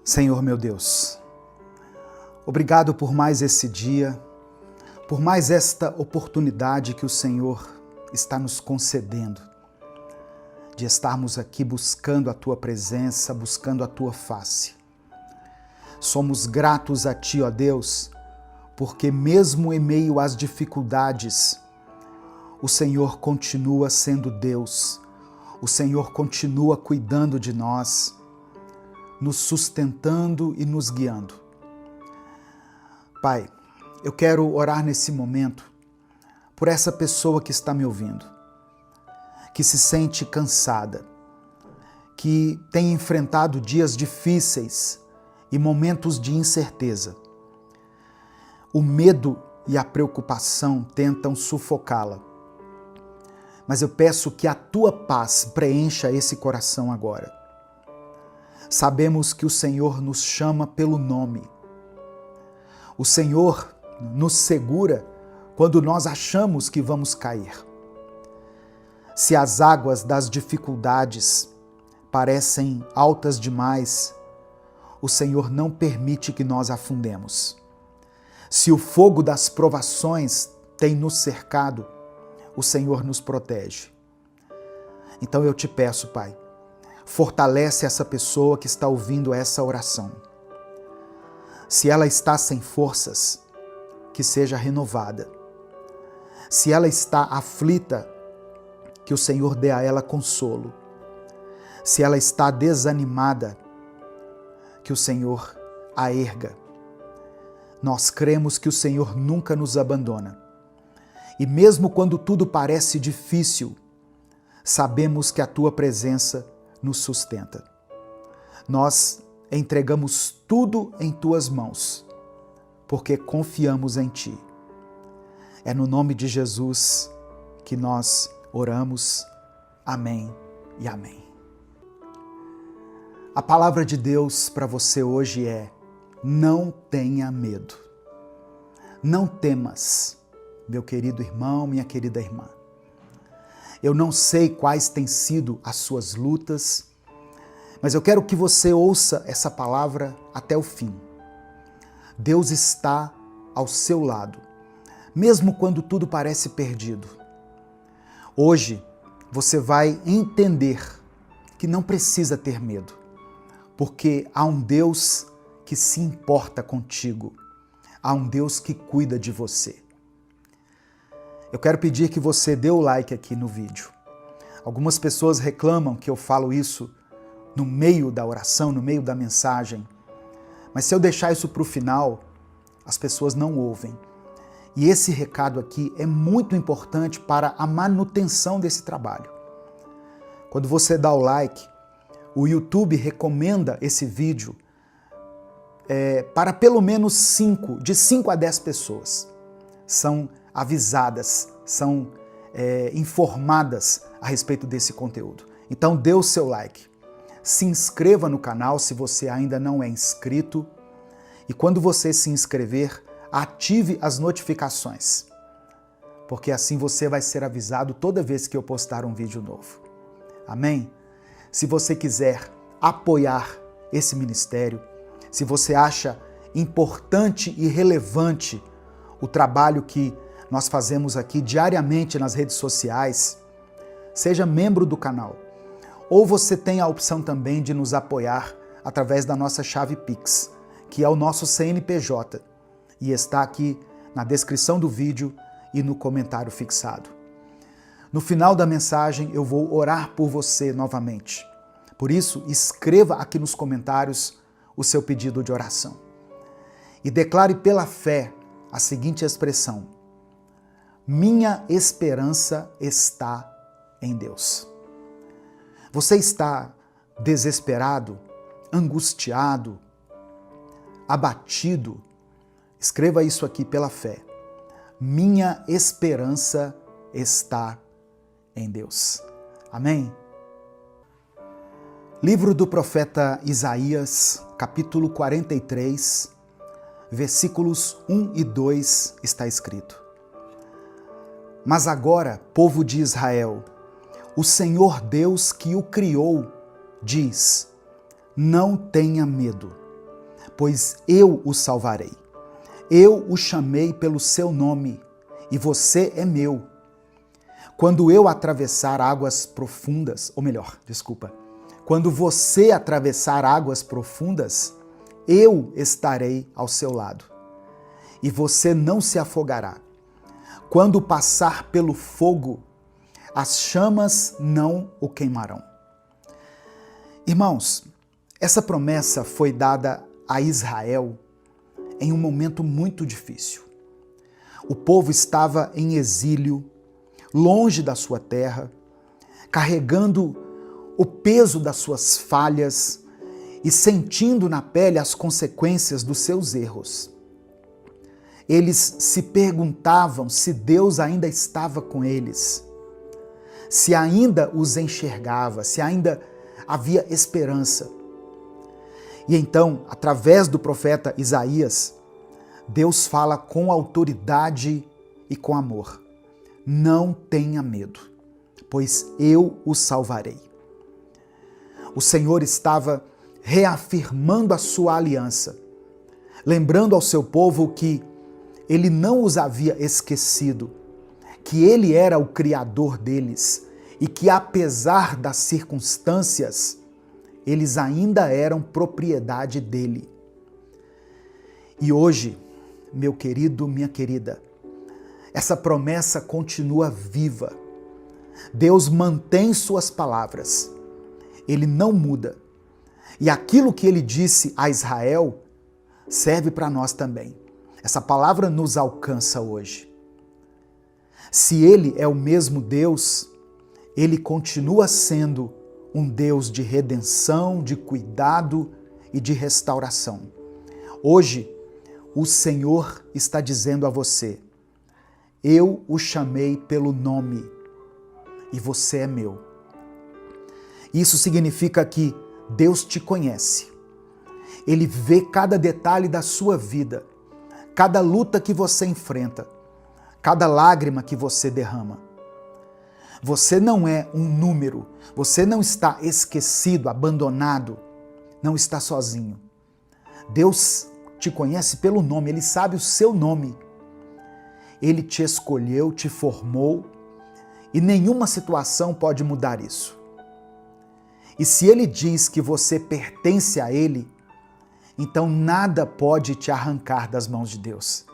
Senhor meu Deus, obrigado por mais esse dia, por mais esta oportunidade que o Senhor está nos concedendo, de estarmos aqui buscando a Tua presença, buscando a Tua face. Somos gratos a Ti, ó Deus, porque mesmo em meio às dificuldades, o Senhor continua sendo Deus, o Senhor continua cuidando de nós, nos sustentando e nos guiando. Pai, eu quero orar nesse momento por essa pessoa que está me ouvindo, que se sente cansada, que tem enfrentado dias difíceis e momentos de incerteza. O medo e a preocupação tentam sufocá-la. Mas eu peço que a Tua paz preencha esse coração agora. Sabemos que o Senhor nos chama pelo nome. O Senhor nos segura quando nós achamos que vamos cair. Se as águas das dificuldades parecem altas demais, o Senhor não permite que nós afundemos. Se o fogo das provações tem nos cercado, o Senhor nos protege. Então eu te peço, Pai, fortalece essa pessoa que está ouvindo essa oração. Se ela está sem forças, que seja renovada. Se ela está aflita, que o Senhor dê a ela consolo. Se ela está desanimada, que o Senhor a erga. Nós cremos que o Senhor nunca nos abandona. E mesmo quando tudo parece difícil, sabemos que a Tua presença nos sustenta. Nós entregamos tudo em Tuas mãos, porque confiamos em Ti. É no nome de Jesus que nós oramos. Amém e amém. A palavra de Deus para você hoje é: não tenha medo. Não temas, meu querido irmão, minha querida irmã. Eu não sei quais têm sido as suas lutas, mas eu quero que você ouça essa palavra até o fim. Deus está ao seu lado, mesmo quando tudo parece perdido. Hoje você vai entender que não precisa ter medo, porque há um Deus que se importa contigo, há um Deus que cuida de você. Eu quero pedir que você dê o like aqui no vídeo. Algumas pessoas reclamam que eu falo isso no meio da oração, no meio da mensagem, mas se eu deixar isso para o final, as pessoas não ouvem. E esse recado aqui é muito importante para a manutenção desse trabalho. Quando você dá o like, o YouTube recomenda esse vídeo para pelo menos 5 a 10 pessoas. São avisadas, são informadas a respeito desse conteúdo. Então dê o seu like. Se inscreva no canal se você ainda não é inscrito. E quando você se inscrever, ative as notificações, porque assim você vai ser avisado toda vez que eu postar um vídeo novo. Amém? Se você quiser apoiar esse ministério, se você acha importante e relevante o trabalho que nós fazemos aqui diariamente nas redes sociais, seja membro do canal. Ou você tem a opção também de nos apoiar através da nossa chave Pix, que é o nosso CNPJ, e está aqui na descrição do vídeo e no comentário fixado. No final da mensagem eu vou orar por você novamente. Por isso, escreva aqui nos comentários o seu pedido de oração. E declare pela fé a seguinte expressão: minha esperança está em Deus. Você está desesperado, angustiado, abatido? Escreva isso aqui pela fé. Minha esperança está em Deus. Amém? Livro do profeta Isaías, capítulo 43, versículos 1 e 2, está escrito: Mas agora, povo de Israel, o Senhor Deus que o criou diz: não tenha medo. pois eu o salvarei. Eu o chamei pelo seu nome, e você é meu. Quando eu atravessar águas profundas, ou melhor, desculpa, quando você atravessar águas profundas, eu estarei ao seu lado, e você não se afogará. Quando passar pelo fogo, as chamas não o queimarão. Irmãos, essa promessa foi dada a Israel em um momento muito difícil. O povo estava em exílio, longe da sua terra, carregando o peso das suas falhas e sentindo na pele as consequências dos seus erros. Eles se perguntavam se Deus ainda estava com eles, se ainda os enxergava, se ainda havia esperança. E então, através do profeta Isaías, Deus fala com autoridade e com amor. Não tenha medo, pois eu o salvarei. O Senhor estava reafirmando a sua aliança, lembrando ao seu povo que ele não os havia esquecido, que ele era o Criador deles e que, apesar das circunstâncias, eles ainda eram propriedade dele. E hoje, meu querido, minha querida, essa promessa continua viva. Deus mantém suas palavras. Ele não muda. E aquilo que ele disse a Israel serve para nós também. Essa palavra nos alcança hoje. Se ele é o mesmo Deus, ele continua sendo um Deus de redenção, de cuidado e de restauração. Hoje, o Senhor está dizendo a você: eu o chamei pelo nome e você é meu. Isso significa que Deus te conhece. Ele vê cada detalhe da sua vida, cada luta que você enfrenta, cada lágrima que você derrama. Você não é um número, você não está esquecido, abandonado, não está sozinho. Deus te conhece pelo nome, Ele sabe o seu nome. Ele te escolheu, te formou e nenhuma situação pode mudar isso. E se Ele diz que você pertence a Ele, então nada pode te arrancar das mãos de Deus.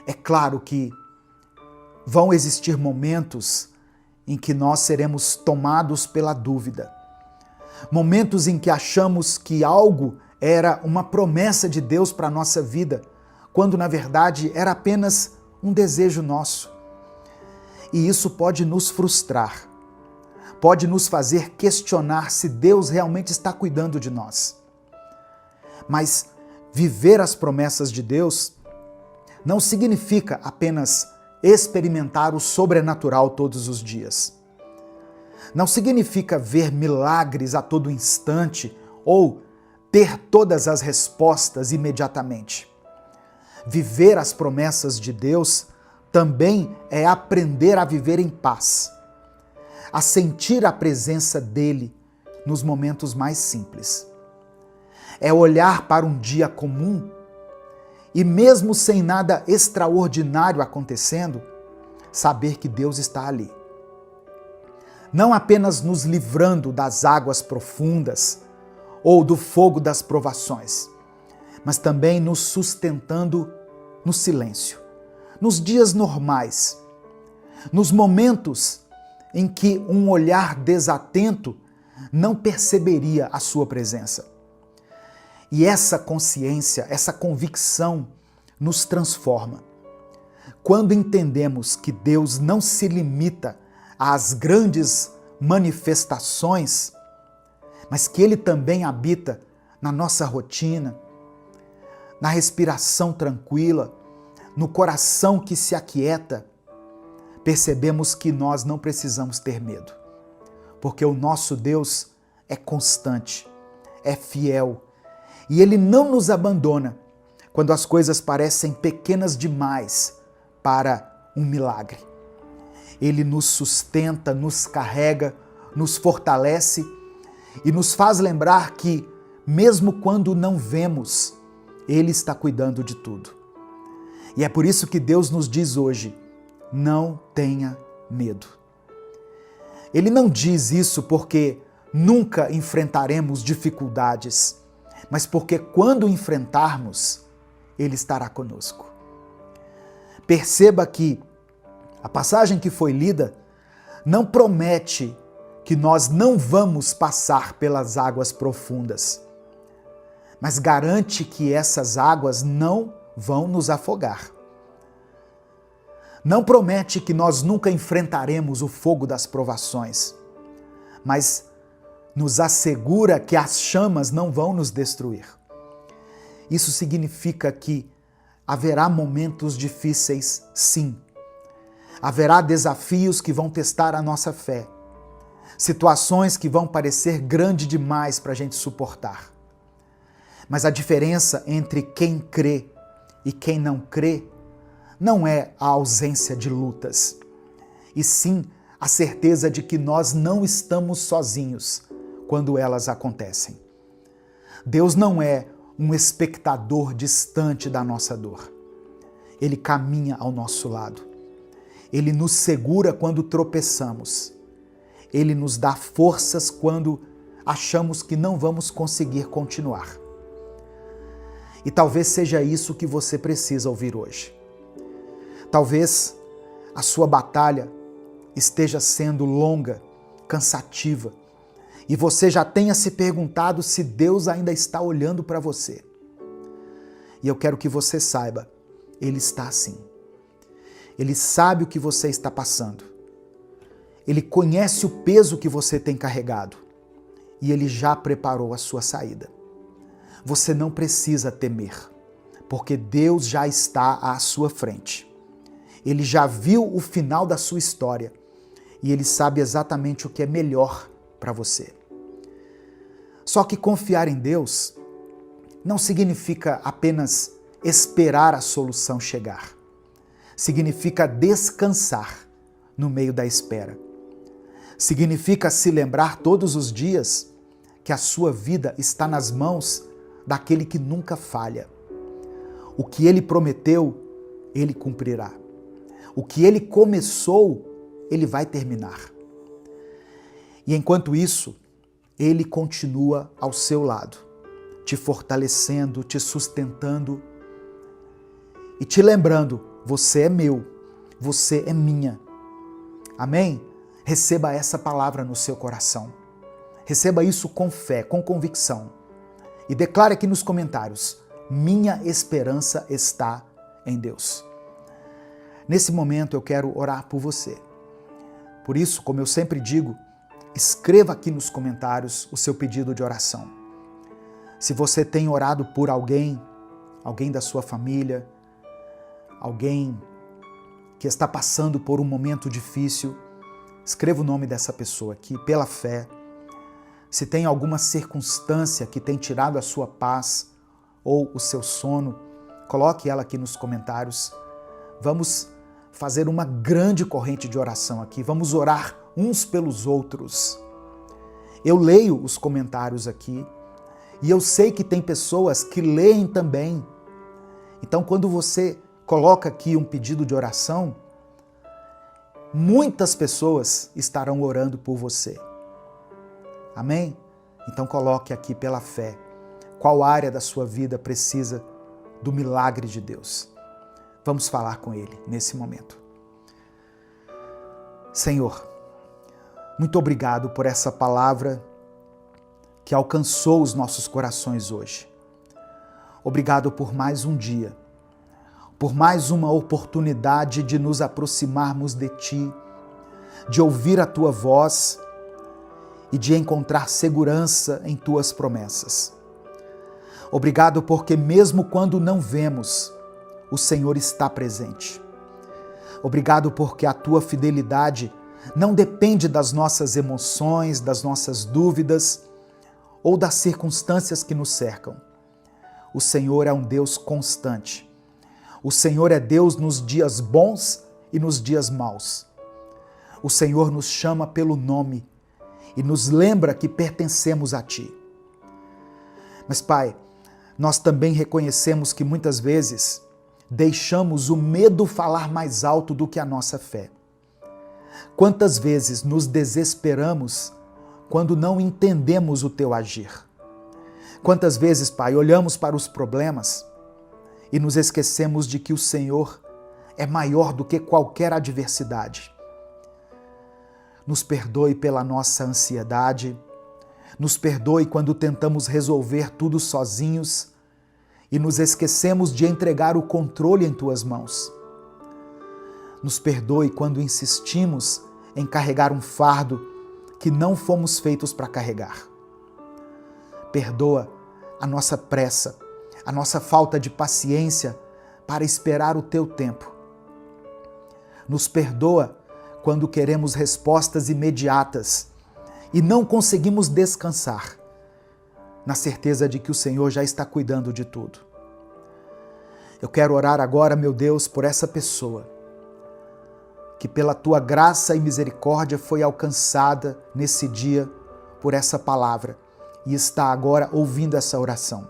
É claro que vão existir momentos em que nós seremos tomados pela dúvida. Momentos em que achamos que algo era uma promessa de Deus para a nossa vida, quando na verdade era apenas um desejo nosso. E isso pode nos frustrar, pode nos fazer questionar se Deus realmente está cuidando de nós. Mas viver as promessas de Deus não significa apenas experimentar o sobrenatural todos os dias. Não significa ver milagres a todo instante ou ter todas as respostas imediatamente. Viver as promessas de Deus também é aprender a viver em paz, a sentir a presença dele nos momentos mais simples. É olhar para um dia comum e, mesmo sem nada extraordinário acontecendo, saber que Deus está ali. Não apenas nos livrando das águas profundas ou do fogo das provações, mas também nos sustentando no silêncio, nos dias normais, nos momentos em que um olhar desatento não perceberia a sua presença. E essa consciência, essa convicção nos transforma. Quando entendemos que Deus não se limita às grandes manifestações, mas que Ele também habita na nossa rotina, na respiração tranquila, no coração que se aquieta, percebemos que nós não precisamos ter medo, porque o nosso Deus é constante, é fiel, e Ele não nos abandona quando as coisas parecem pequenas demais para um milagre. Ele nos sustenta, nos carrega, nos fortalece e nos faz lembrar que, mesmo quando não vemos, Ele está cuidando de tudo. E é por isso que Deus nos diz hoje, não tenha medo. Ele não diz isso porque nunca enfrentaremos dificuldades, mas porque quando enfrentarmos, Ele estará conosco. Perceba que a passagem que foi lida não promete que nós não vamos passar pelas águas profundas, mas garante que essas águas não vão nos afogar. Não promete que nós nunca enfrentaremos o fogo das provações, mas nos assegura que as chamas não vão nos destruir. Isso significa que haverá momentos difíceis, sim. Haverá desafios que vão testar a nossa fé, situações que vão parecer grandes demais para a gente suportar. Mas a diferença entre quem crê e quem não crê não é a ausência de lutas, e sim a certeza de que nós não estamos sozinhos quando elas acontecem. Deus não é um espectador distante da nossa dor. Ele caminha ao nosso lado. Ele nos segura quando tropeçamos. Ele nos dá forças quando achamos que não vamos conseguir continuar. E talvez seja isso que você precisa ouvir hoje. Talvez a sua batalha esteja sendo longa, cansativa, e você já tenha se perguntado se Deus ainda está olhando para você. E eu quero que você saiba, Ele está assim. Ele sabe o que você está passando. Ele conhece o peso que você tem carregado e Ele já preparou a sua saída. Você não precisa temer, porque Deus já está à sua frente. Ele já viu o final da sua história e Ele sabe exatamente o que é melhor para você. Só que confiar em Deus não significa apenas esperar a solução chegar. Significa descansar no meio da espera. Significa se lembrar todos os dias que a sua vida está nas mãos daquele que nunca falha. O que Ele prometeu, Ele cumprirá. O que Ele começou, Ele vai terminar. E enquanto isso, Ele continua ao seu lado, te fortalecendo, te sustentando e te lembrando, você é meu, você é minha. Amém? Receba essa palavra no seu coração. Receba isso com fé, com convicção. E declare aqui nos comentários, minha esperança está em Deus. Nesse momento eu quero orar por você. Por isso, como eu sempre digo, escreva aqui nos comentários o seu pedido de oração. Se você tem orado por alguém da sua família, alguém que está passando por um momento difícil, escreva o nome dessa pessoa aqui, pela fé. Se tem alguma circunstância que tem tirado a sua paz ou o seu sono, coloque ela aqui nos comentários. Vamos fazer uma grande corrente de oração aqui. Vamos orar uns pelos outros. Eu leio os comentários aqui e eu sei que tem pessoas que leem também. Então, quando você coloca aqui um pedido de oração, muitas pessoas estarão orando por você. Amém? Então coloque aqui pela fé qual área da sua vida precisa do milagre de Deus. Vamos falar com Ele nesse momento. Senhor, muito obrigado por essa palavra que alcançou os nossos corações hoje. Obrigado por mais um dia, por mais uma oportunidade de nos aproximarmos de Ti, de ouvir a Tua voz e de encontrar segurança em Tuas promessas. Obrigado porque mesmo quando não vemos, o Senhor está presente. Obrigado porque a Tua fidelidade não depende das nossas emoções, das nossas dúvidas ou das circunstâncias que nos cercam. O Senhor é um Deus constante. O Senhor é Deus nos dias bons e nos dias maus. O Senhor nos chama pelo nome e nos lembra que pertencemos a Ti. Mas, Pai, nós também reconhecemos que muitas vezes deixamos o medo falar mais alto do que a nossa fé. Quantas vezes nos desesperamos quando não entendemos o teu agir? Quantas vezes, Pai, olhamos para os problemas e nos esquecemos de que o Senhor é maior do que qualquer adversidade. Nos perdoe pela nossa ansiedade, nos perdoe quando tentamos resolver tudo sozinhos e nos esquecemos de entregar o controle em tuas mãos. Nos perdoe quando insistimos em carregar um fardo que não fomos feitos para carregar. Perdoa a nossa pressa, a nossa falta de paciência para esperar o teu tempo. Nos perdoa quando queremos respostas imediatas e não conseguimos descansar, na certeza de que o Senhor já está cuidando de tudo. Eu quero orar agora, meu Deus, por essa pessoa que pela tua graça e misericórdia foi alcançada nesse dia por essa palavra e está agora ouvindo essa oração.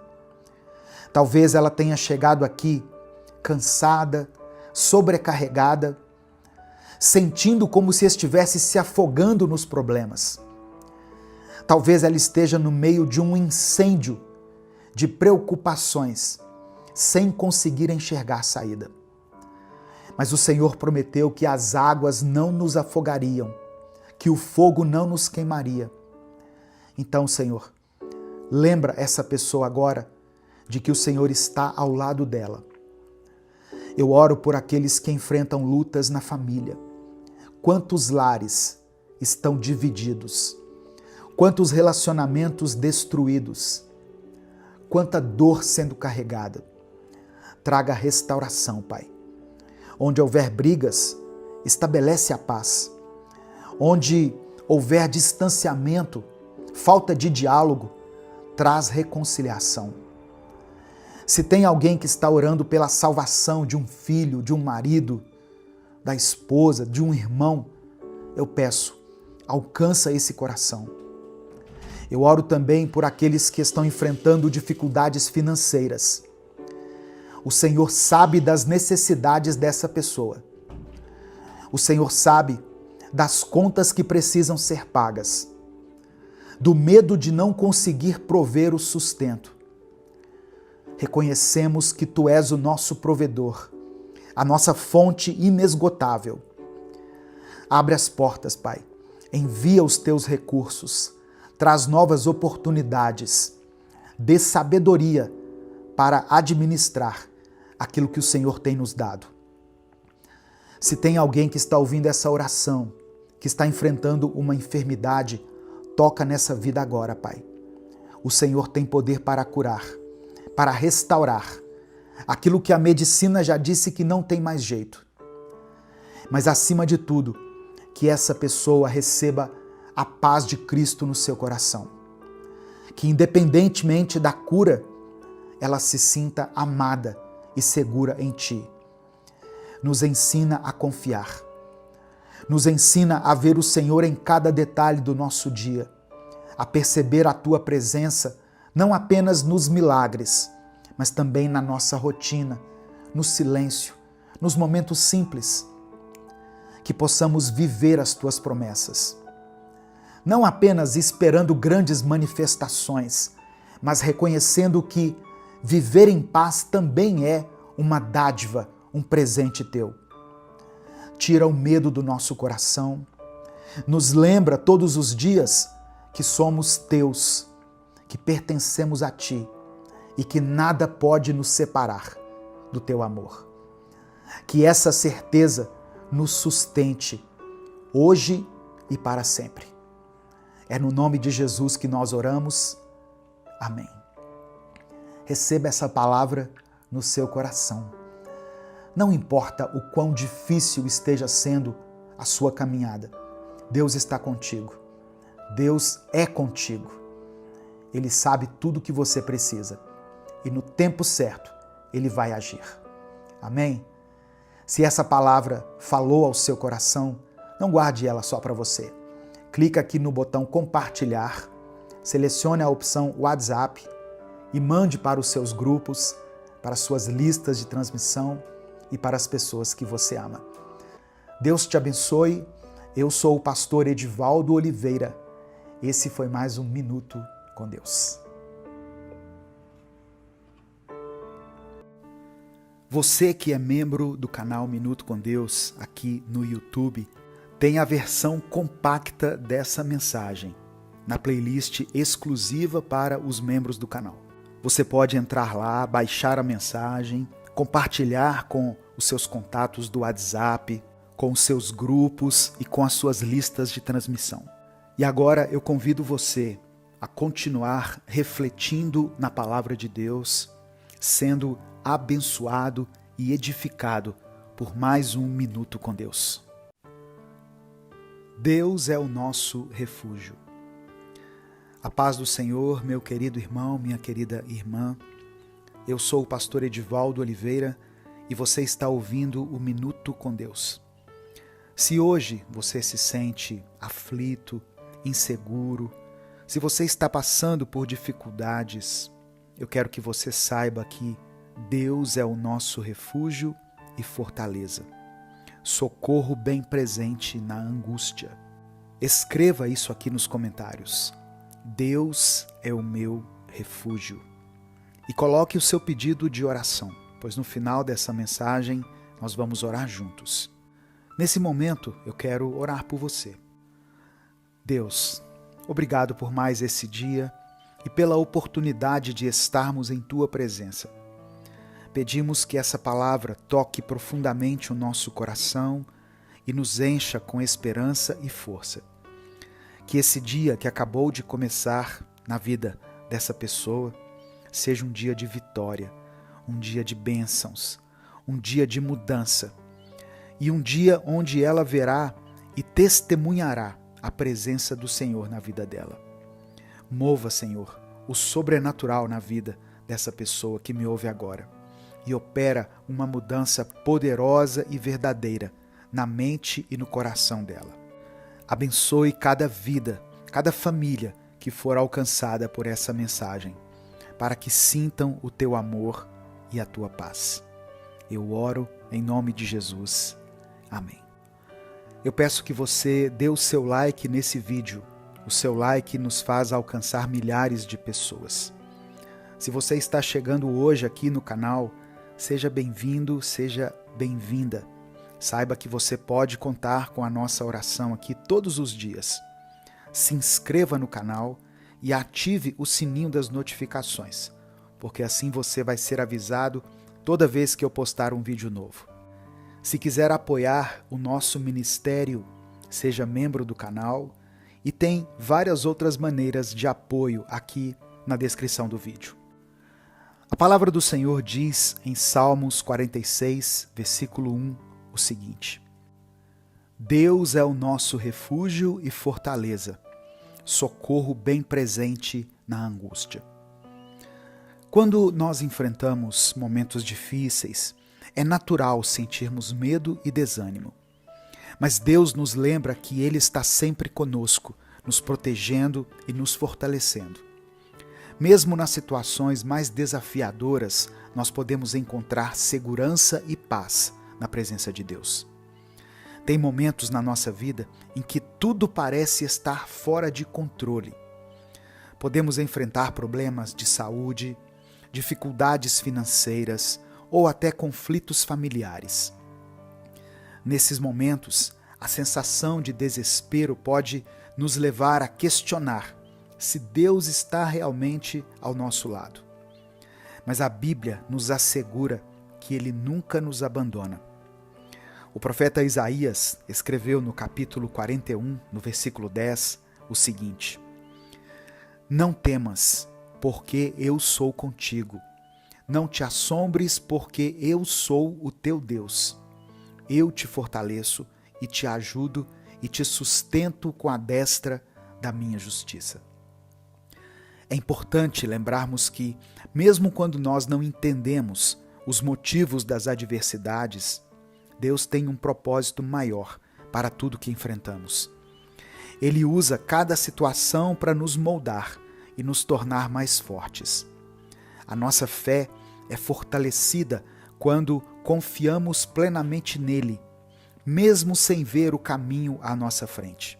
Talvez ela tenha chegado aqui cansada, sobrecarregada, sentindo como se estivesse se afogando nos problemas. Talvez ela esteja no meio de um incêndio de preocupações, sem conseguir enxergar saída. Mas o Senhor prometeu que as águas não nos afogariam, que o fogo não nos queimaria. Então, Senhor, lembra essa pessoa agora de que o Senhor está ao lado dela. Eu oro por aqueles que enfrentam lutas na família. Quantos lares estão divididos? Quantos relacionamentos destruídos? Quanta dor sendo carregada? Traga restauração, Pai. Onde houver brigas, estabelece a paz. Onde houver distanciamento, falta de diálogo, traz reconciliação. Se tem alguém que está orando pela salvação de um filho, de um marido, da esposa, de um irmão, eu peço, alcança esse coração. Eu oro também por aqueles que estão enfrentando dificuldades financeiras. O Senhor sabe das necessidades dessa pessoa. O Senhor sabe das contas que precisam ser pagas, do medo de não conseguir prover o sustento. Reconhecemos que Tu és o nosso provedor, a nossa fonte inesgotável. Abre as portas, Pai. Envia os Teus recursos. Traz novas oportunidades. Dê sabedoria para administrar aquilo que o Senhor tem nos dado. Se tem alguém que está ouvindo essa oração, que está enfrentando uma enfermidade, toca nessa vida agora, Pai. O Senhor tem poder para curar, para restaurar aquilo que a medicina já disse que não tem mais jeito. Mas acima de tudo, que essa pessoa receba a paz de Cristo no seu coração. Que independentemente da cura, ela se sinta amada e segura em Ti. Nos ensina a confiar. Nos ensina a ver o Senhor em cada detalhe do nosso dia, a perceber a Tua presença não apenas nos milagres, mas também na nossa rotina, no silêncio, nos momentos simples. Que possamos viver as Tuas promessas. Não apenas esperando grandes manifestações, mas reconhecendo que viver em paz também é uma dádiva, um presente Teu. Tira o medo do nosso coração, nos lembra todos os dias que somos Teus, que pertencemos a Ti e que nada pode nos separar do Teu amor. Que essa certeza nos sustente hoje e para sempre. É no nome de Jesus que nós oramos. Amém. Receba essa palavra no seu coração. Não importa o quão difícil esteja sendo a sua caminhada, Deus está contigo. Deus é contigo. Ele sabe tudo o que você precisa e no tempo certo Ele vai agir. Amém? Se essa palavra falou ao seu coração, não guarde ela só para você. Clica aqui no botão compartilhar, selecione a opção WhatsApp e mande para os seus grupos, para as suas listas de transmissão e para as pessoas que você ama. Deus te abençoe. Eu sou o pastor Edivaldo Oliveira. Esse foi mais um Minuto com Deus. Você que é membro do canal Minuto com Deus aqui no YouTube, tem a versão compacta dessa mensagem na playlist exclusiva para os membros do canal. Você pode entrar lá, baixar a mensagem, compartilhar com os seus contatos do WhatsApp, com os seus grupos e com as suas listas de transmissão. E agora eu convido você a continuar refletindo na palavra de Deus, sendo abençoado e edificado por mais um Minuto com Deus. Deus é o nosso refúgio. A paz do Senhor, meu querido irmão, minha querida irmã. Eu sou o pastor Edivaldo Oliveira e você está ouvindo o Minuto com Deus. Se hoje você se sente aflito, inseguro, se você está passando por dificuldades, eu quero que você saiba que Deus é o nosso refúgio e fortaleza, socorro bem presente na angústia. Escreva isso aqui nos comentários. Deus é o meu refúgio. E coloque o seu pedido de oração, pois no final dessa mensagem nós vamos orar juntos. Nesse momento eu quero orar por você. Deus, obrigado por mais esse dia e pela oportunidade de estarmos em Tua presença. Pedimos que essa palavra toque profundamente o nosso coração e nos encha com esperança e força. Que esse dia que acabou de começar na vida dessa pessoa seja um dia de vitória, um dia de bênçãos, um dia de mudança e um dia onde ela verá e testemunhará a presença do Senhor na vida dela. Mova, Senhor, o sobrenatural na vida dessa pessoa que me ouve agora e opera uma mudança poderosa e verdadeira na mente e no coração dela. Abençoe cada vida, cada família que for alcançada por essa mensagem, para que sintam o Teu amor e a Tua paz. Eu oro em nome de Jesus. Amém. Eu peço que você dê o seu like nesse vídeo. O seu like nos faz alcançar milhares de pessoas. Se você está chegando hoje aqui no canal, seja bem-vindo, seja bem-vinda. Saiba que você pode contar com a nossa oração aqui todos os dias. Se inscreva no canal e ative o sininho das notificações, porque assim você vai ser avisado toda vez que eu postar um vídeo novo. Se quiser apoiar o nosso ministério, seja membro do canal e tem várias outras maneiras de apoio aqui na descrição do vídeo. A palavra do Senhor diz em Salmos 46, versículo 1, o seguinte: Deus é o nosso refúgio e fortaleza, socorro bem presente na angústia. Quando nós enfrentamos momentos difíceis, é natural sentirmos medo e desânimo. Mas Deus nos lembra que Ele está sempre conosco, nos protegendo e nos fortalecendo. Mesmo nas situações mais desafiadoras, nós podemos encontrar segurança e paz na presença de Deus. Tem momentos na nossa vida em que tudo parece estar fora de controle. Podemos enfrentar problemas de saúde, dificuldades financeiras ou até conflitos familiares. Nesses momentos, a sensação de desespero pode nos levar a questionar se Deus está realmente ao nosso lado. Mas a Bíblia nos assegura que Ele nunca nos abandona. O profeta Isaías escreveu no capítulo 41, no versículo 10, o seguinte: Não temas, porque eu sou contigo. Não te assombres, porque eu sou o teu Deus. Eu te fortaleço e te ajudo e te sustento com a destra da minha justiça. É importante lembrarmos que, mesmo quando nós não entendemos os motivos das adversidades, Deus tem um propósito maior para tudo que enfrentamos. Ele usa cada situação para nos moldar e nos tornar mais fortes. A nossa fé é fortalecida quando confiamos plenamente nele, mesmo sem ver o caminho à nossa frente.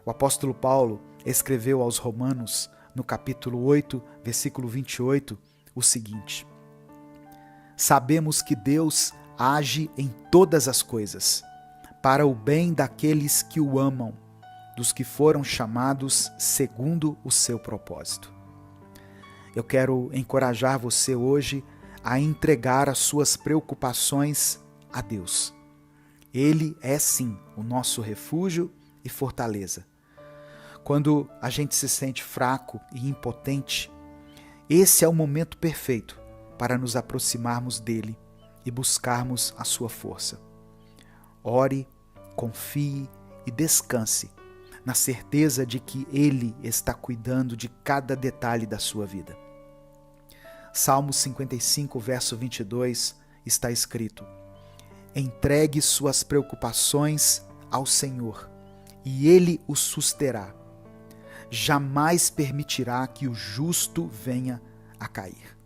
O apóstolo Paulo escreveu aos Romanos, no capítulo 8, versículo 28, o seguinte: sabemos que Deus age em todas as coisas, para o bem daqueles que o amam, dos que foram chamados segundo o seu propósito. Eu quero encorajar você hoje a entregar as suas preocupações a Deus. Ele é sim o nosso refúgio e fortaleza. Quando a gente se sente fraco e impotente, esse é o momento perfeito para nos aproximarmos dele e buscarmos a sua força. Ore, confie e descanse na certeza de que ele está cuidando de cada detalhe da sua vida. Salmo 55, verso 22, está escrito: entregue suas preocupações ao Senhor, e ele o susterá. Jamais permitirá que o justo venha a cair.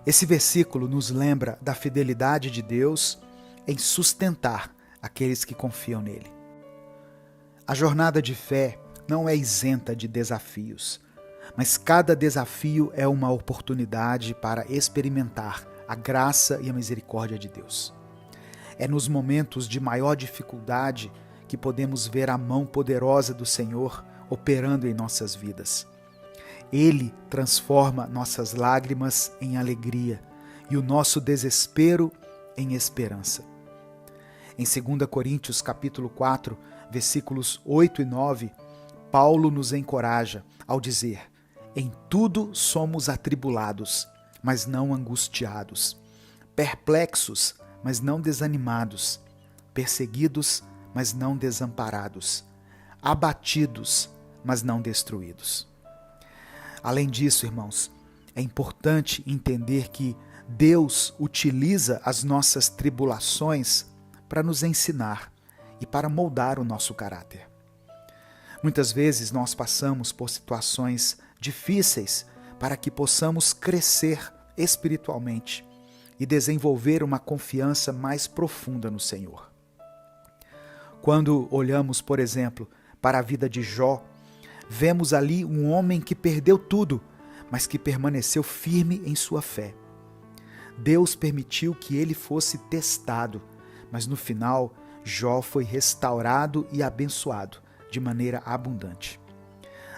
Esse versículo nos lembra da fidelidade de Deus em sustentar aqueles que confiam nele. A jornada de fé não é isenta de desafios, mas cada desafio é uma oportunidade para experimentar a graça e a misericórdia de Deus. É nos momentos de maior dificuldade que podemos ver a mão poderosa do Senhor operando em nossas vidas. Ele transforma nossas lágrimas em alegria e o nosso desespero em esperança. Em 2 Coríntios capítulo 4, versículos 8 e 9, Paulo nos encoraja ao dizer: em tudo somos atribulados, mas não angustiados, perplexos, mas não desanimados, perseguidos, mas não desamparados, abatidos, mas não destruídos. Além disso, irmãos, é importante entender que Deus utiliza as nossas tribulações para nos ensinar e para moldar o nosso caráter. Muitas vezes nós passamos por situações difíceis para que possamos crescer espiritualmente e desenvolver uma confiança mais profunda no Senhor. Quando olhamos, por exemplo, para a vida de Jó, vemos ali um homem que perdeu tudo, mas que permaneceu firme em sua fé. Deus permitiu que ele fosse testado, mas no final, Jó foi restaurado e abençoado de maneira abundante.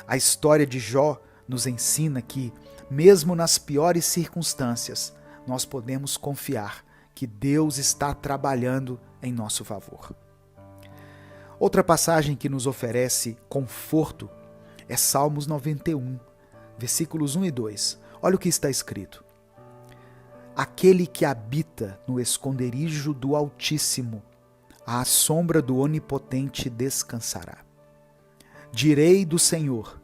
A história de Jó nos ensina que, mesmo nas piores circunstâncias, nós podemos confiar que Deus está trabalhando em nosso favor. Outra passagem que nos oferece conforto é Salmos 91, versículos 1 e 2. Olha o que está escrito: aquele que habita no esconderijo do Altíssimo, à sombra do Onipotente descansará. Direi do Senhor: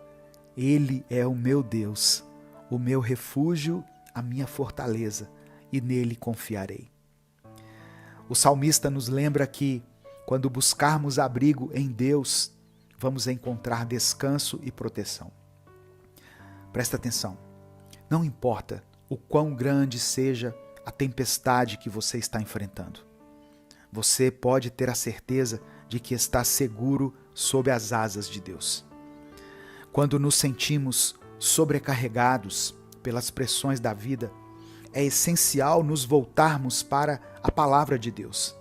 Ele é o meu Deus, o meu refúgio, a minha fortaleza, e nele confiarei. O salmista nos lembra que, quando buscarmos abrigo em Deus, vamos encontrar descanso e proteção. Presta atenção, não importa o quão grande seja a tempestade que você está enfrentando, você pode ter a certeza de que está seguro sob as asas de Deus. Quando nos sentimos sobrecarregados pelas pressões da vida, é essencial nos voltarmos para a palavra de Deus.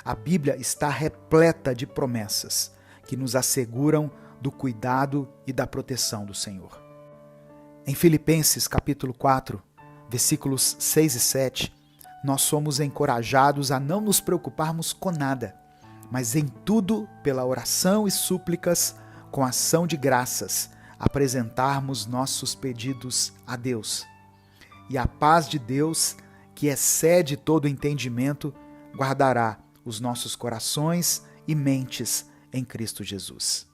A Bíblia está repleta de promessas que nos asseguram do cuidado e da proteção do Senhor. Em Filipenses capítulo 4, versículos 6 e 7, nós somos encorajados a não nos preocuparmos com nada, mas em tudo, pela oração e súplicas, com ação de graças, apresentarmos nossos pedidos a Deus. E a paz de Deus, que excede todo entendimento, guardará os nossos corações e mentes em Cristo Jesus.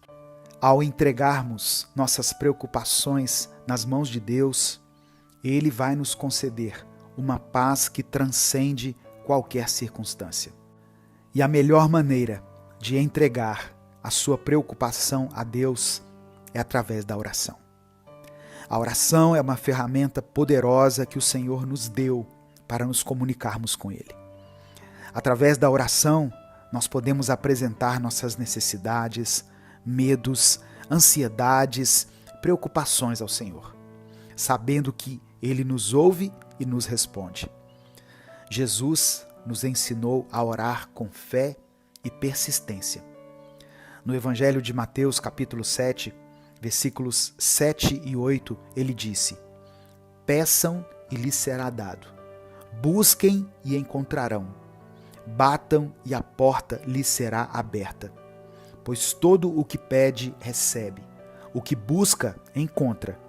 Ao entregarmos nossas preocupações nas mãos de Deus, Ele vai nos conceder uma paz que transcende qualquer circunstância. E a melhor maneira de entregar a sua preocupação a Deus é através da oração. A oração é uma ferramenta poderosa que o Senhor nos deu para nos comunicarmos com Ele. Através da oração, nós podemos apresentar nossas necessidades, medos, ansiedades, preocupações ao Senhor, sabendo que Ele nos ouve e nos responde. Jesus nos ensinou a orar com fé e persistência. No Evangelho de Mateus, capítulo 7, versículos 7 e 8, ele disse: Peçam e lhes será dado, busquem e encontrarão, batam e a porta lhes será aberta. Pois todo o que pede, recebe, o que busca, encontra,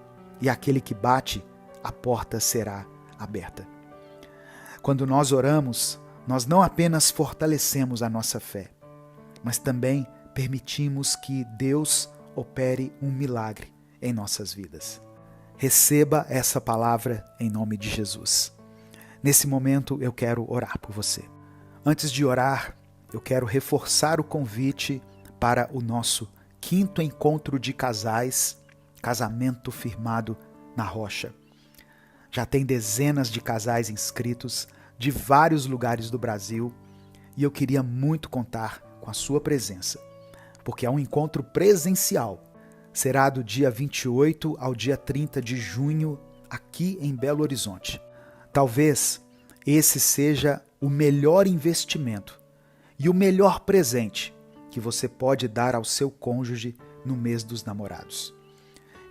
e aquele que bate, a porta será aberta. Quando nós oramos, nós não apenas fortalecemos a nossa fé, mas também permitimos que Deus opere um milagre em nossas vidas. Receba essa palavra em nome de Jesus. Nesse momento eu quero orar por você. Antes de orar, eu quero reforçar o convite para o nosso 5º encontro de casais, Casamento Firmado na Rocha. Já tem dezenas de casais inscritos de vários lugares do Brasil e eu queria muito contar com a sua presença, porque é um encontro presencial. Será do dia 28 ao dia 30 de junho, aqui em Belo Horizonte. Talvez esse seja o melhor investimento e o melhor presente que você pode dar ao seu cônjuge no mês dos namorados.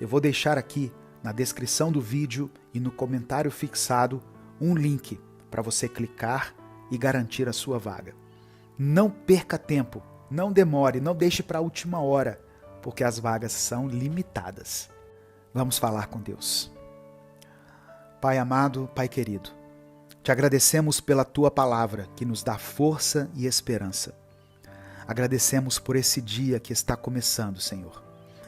Eu vou deixar aqui na descrição do vídeo e no comentário fixado um link para você clicar e garantir a sua vaga. Não perca tempo, não demore, não deixe para a última hora, porque as vagas são limitadas. Vamos falar com Deus. Pai amado, Pai querido, te agradecemos pela Tua palavra que nos dá força e esperança. Agradecemos por esse dia que está começando, Senhor,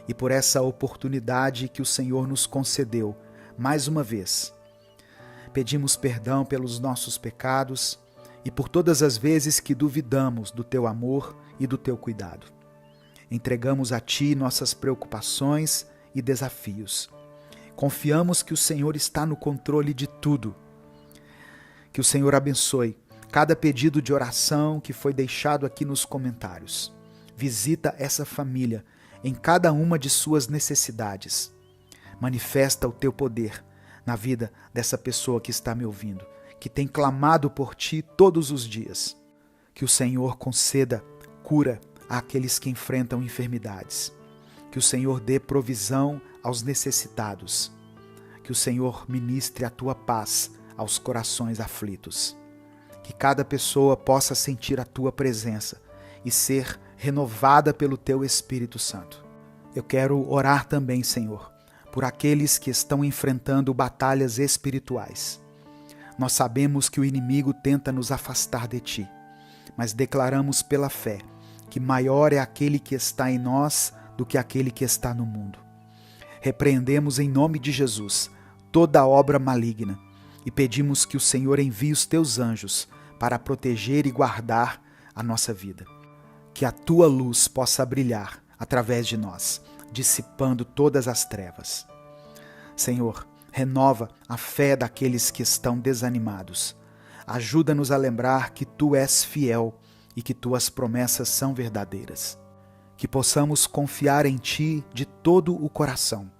e por essa oportunidade que o Senhor nos concedeu mais uma vez. Pedimos perdão pelos nossos pecados e por todas as vezes que duvidamos do Teu amor e do Teu cuidado. Entregamos a Ti nossas preocupações e desafios. Confiamos que o Senhor está no controle de tudo. Que o Senhor abençoe cada pedido de oração que foi deixado aqui nos comentários. Visita essa família em cada uma de suas necessidades. Manifesta o Teu poder na vida dessa pessoa que está me ouvindo, que tem clamado por Ti todos os dias. Que o Senhor conceda cura àqueles que enfrentam enfermidades. Que o Senhor dê provisão aos necessitados. Que o Senhor ministre a Tua paz aos corações aflitos. Que cada pessoa possa sentir a Tua presença e ser renovada pelo Teu Espírito Santo. Eu quero orar também, Senhor, por aqueles que estão enfrentando batalhas espirituais. Nós sabemos que o inimigo tenta nos afastar de Ti, mas declaramos pela fé que maior é aquele que está em nós do que aquele que está no mundo. Repreendemos em nome de Jesus toda obra maligna e pedimos que o Senhor envie os Teus anjos para proteger e guardar a nossa vida. Que a Tua luz possa brilhar através de nós, dissipando todas as trevas. Senhor, renova a fé daqueles que estão desanimados. Ajuda-nos a lembrar que Tu és fiel e que Tuas promessas são verdadeiras. Que possamos confiar em Ti de todo o coração,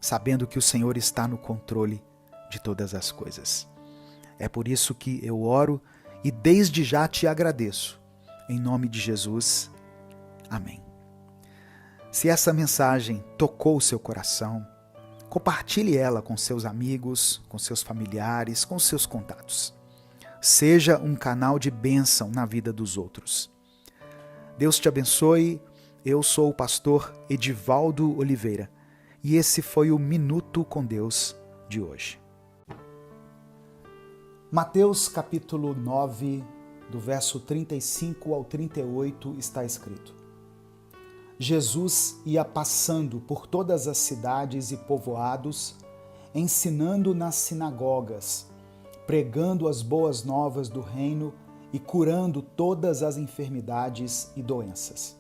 sabendo que o Senhor está no controle de todas as coisas. É por isso que eu oro e desde já Te agradeço. Em nome de Jesus. Amém. Se essa mensagem tocou o seu coração, compartilhe ela com seus amigos, com seus familiares, com seus contatos. Seja um canal de bênção na vida dos outros. Deus te abençoe. Eu sou o pastor Edivaldo Oliveira e esse foi o Minuto com Deus de hoje. Mateus capítulo 9, do verso 35 ao 38 está escrito: Jesus ia passando por todas as cidades e povoados, ensinando nas sinagogas, pregando as boas novas do reino e curando todas as enfermidades e doenças.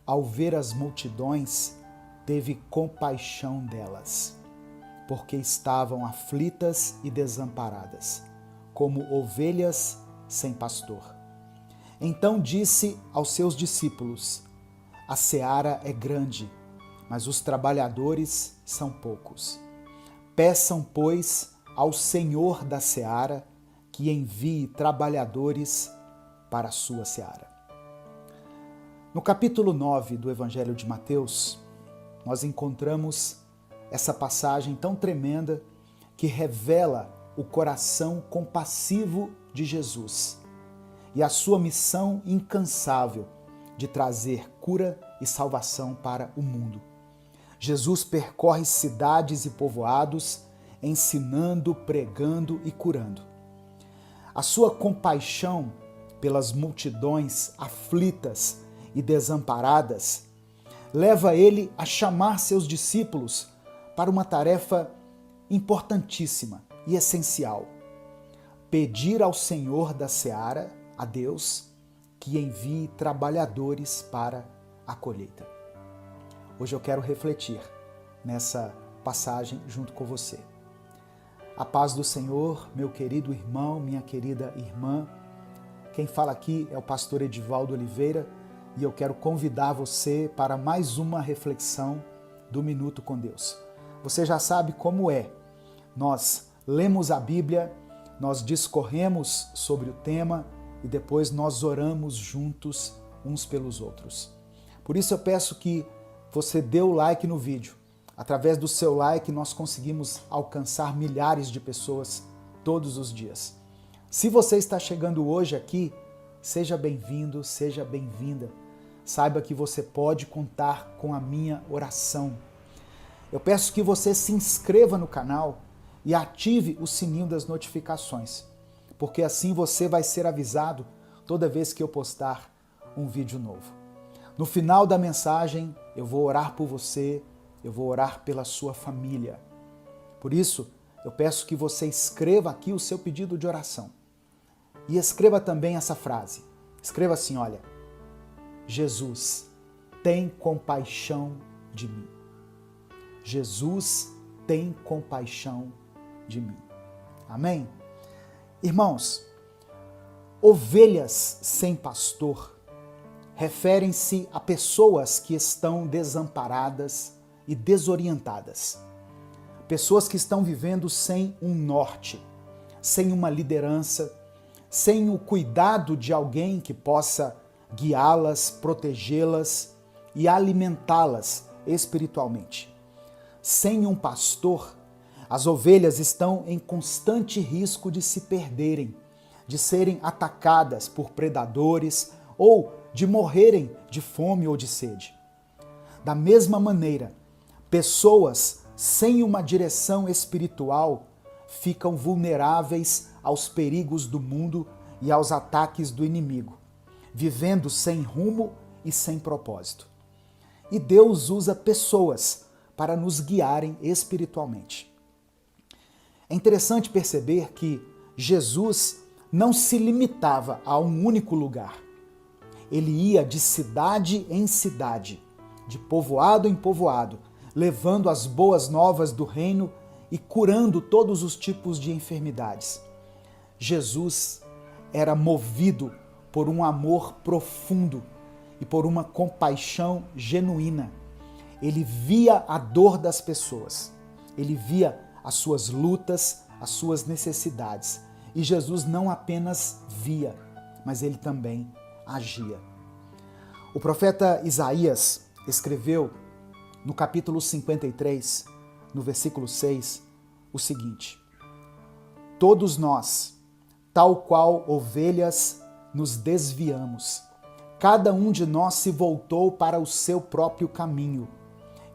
Ao ver as multidões, teve compaixão delas, porque estavam aflitas e desamparadas, como ovelhas sem pastor. Então disse aos seus discípulos: a seara é grande, mas os trabalhadores são poucos. Peçam, pois, ao Senhor da seara que envie trabalhadores para a sua seara. No capítulo 9 do Evangelho de Mateus, nós encontramos essa passagem tão tremenda que revela o coração compassivo de Jesus e a sua missão incansável de trazer cura e salvação para o mundo. Jesus percorre cidades e povoados, ensinando, pregando e curando. A sua compaixão pelas multidões aflitas e desamparadas leva ele a chamar seus discípulos para uma tarefa importantíssima e essencial: pedir ao Senhor da seara, a Deus, que envie trabalhadores para a colheita. Hoje eu quero refletir nessa passagem junto com você. A paz do Senhor, meu querido irmão, minha querida irmã. Quem fala aqui é o pastor Edivaldo Oliveira e eu quero convidar você para mais uma reflexão do Minuto com Deus. Você já sabe como é. Nós lemos a Bíblia, nós discorremos sobre o tema e depois nós oramos juntos uns pelos outros. Por isso eu peço que você dê o like no vídeo. Através do seu like nós conseguimos alcançar milhares de pessoas todos os dias. Se você está chegando hoje aqui, seja bem-vindo, seja bem-vinda. Saiba que você pode contar com a minha oração. Eu peço que você se inscreva no canal e ative o sininho das notificações, porque assim você vai ser avisado toda vez que eu postar um vídeo novo. No final da mensagem, eu vou orar por você, eu vou orar pela sua família. Por isso, eu peço que você escreva aqui o seu pedido de oração. E escreva também essa frase. Escreva assim, olha: Jesus, tem compaixão de mim. Jesus, tem compaixão de mim. Amém? Irmãos, ovelhas sem pastor referem-se a pessoas que estão desamparadas e desorientadas. Pessoas que estão vivendo sem um norte, sem uma liderança, sem o cuidado de alguém que possa guiá-las, protegê-las e alimentá-las espiritualmente. Sem um pastor, as ovelhas estão em constante risco de se perderem, de serem atacadas por predadores ou de morrerem de fome ou de sede. Da mesma maneira, pessoas sem uma direção espiritual ficam vulneráveis aos perigos do mundo e aos ataques do inimigo, vivendo sem rumo e sem propósito. E Deus usa pessoas para nos guiarem espiritualmente. É interessante perceber que Jesus não se limitava a um único lugar. Ele ia de cidade em cidade, de povoado em povoado, levando as boas novas do reino e curando todos os tipos de enfermidades. Jesus era movido por um amor profundo e por uma compaixão genuína. Ele via a dor das pessoas, ele via as suas lutas, as suas necessidades. E Jesus não apenas via, mas ele também agia. O profeta Isaías escreveu no capítulo 53, no versículo 6, o seguinte: todos nós, tal qual ovelhas, nos desviamos. Cada um de nós se voltou para o seu próprio caminho,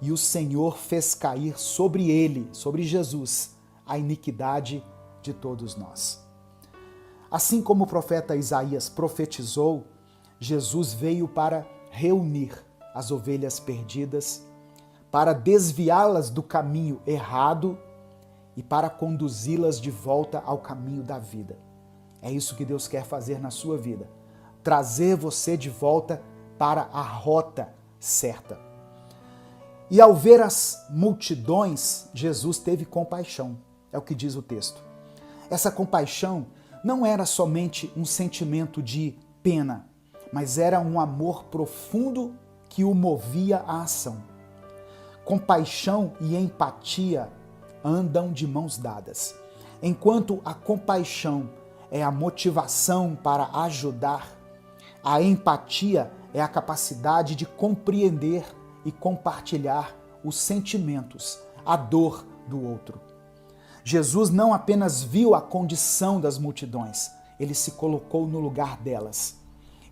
e o Senhor fez cair sobre ele, sobre Jesus, a iniquidade de todos nós. Assim como o profeta Isaías profetizou, Jesus veio para reunir as ovelhas perdidas, para desviá-las do caminho errado e para conduzi-las de volta ao caminho da vida. É isso que Deus quer fazer na sua vida, trazer você de volta para a rota certa. E ao ver as multidões, Jesus teve compaixão, é o que diz o texto. Essa compaixão não era somente um sentimento de pena, mas era um amor profundo que o movia à ação. Compaixão e empatia andam de mãos dadas. Enquanto a compaixão é a motivação para ajudar, a empatia é a capacidade de compreender e compartilhar os sentimentos, a dor do outro. Jesus não apenas viu a condição das multidões, ele se colocou no lugar delas.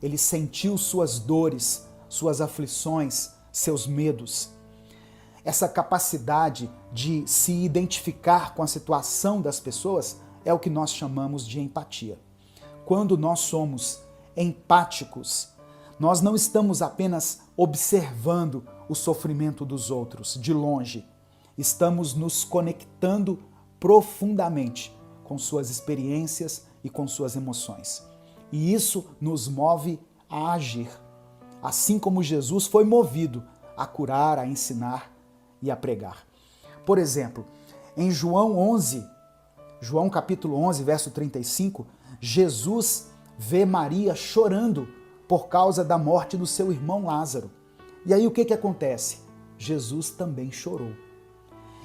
Ele sentiu suas dores, suas aflições, seus medos. Essa capacidade de se identificar com a situação das pessoas é o que nós chamamos de empatia. Quando nós somos empáticos, nós não estamos apenas observando o sofrimento dos outros de longe, estamos nos conectando profundamente com suas experiências e com suas emoções. E isso nos move a agir, assim como Jesus foi movido a curar, a ensinar e a pregar. Por exemplo, em João capítulo 11, verso 35, Jesus vê Maria chorando por causa da morte do seu irmão Lázaro. E aí o que acontece? Jesus também chorou.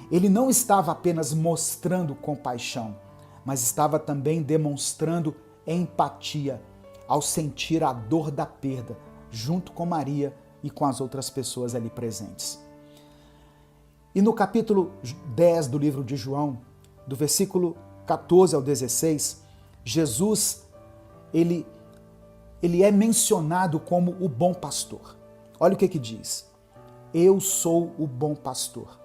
Ele não estava apenas mostrando compaixão, mas estava também demonstrando empatia ao sentir a dor da perda, junto com Maria e com as outras pessoas ali presentes. E no capítulo 10 do livro de João, do versículo 14 ao 16, Jesus, ele é mencionado como o bom pastor. Olha o que diz: eu sou o bom pastor.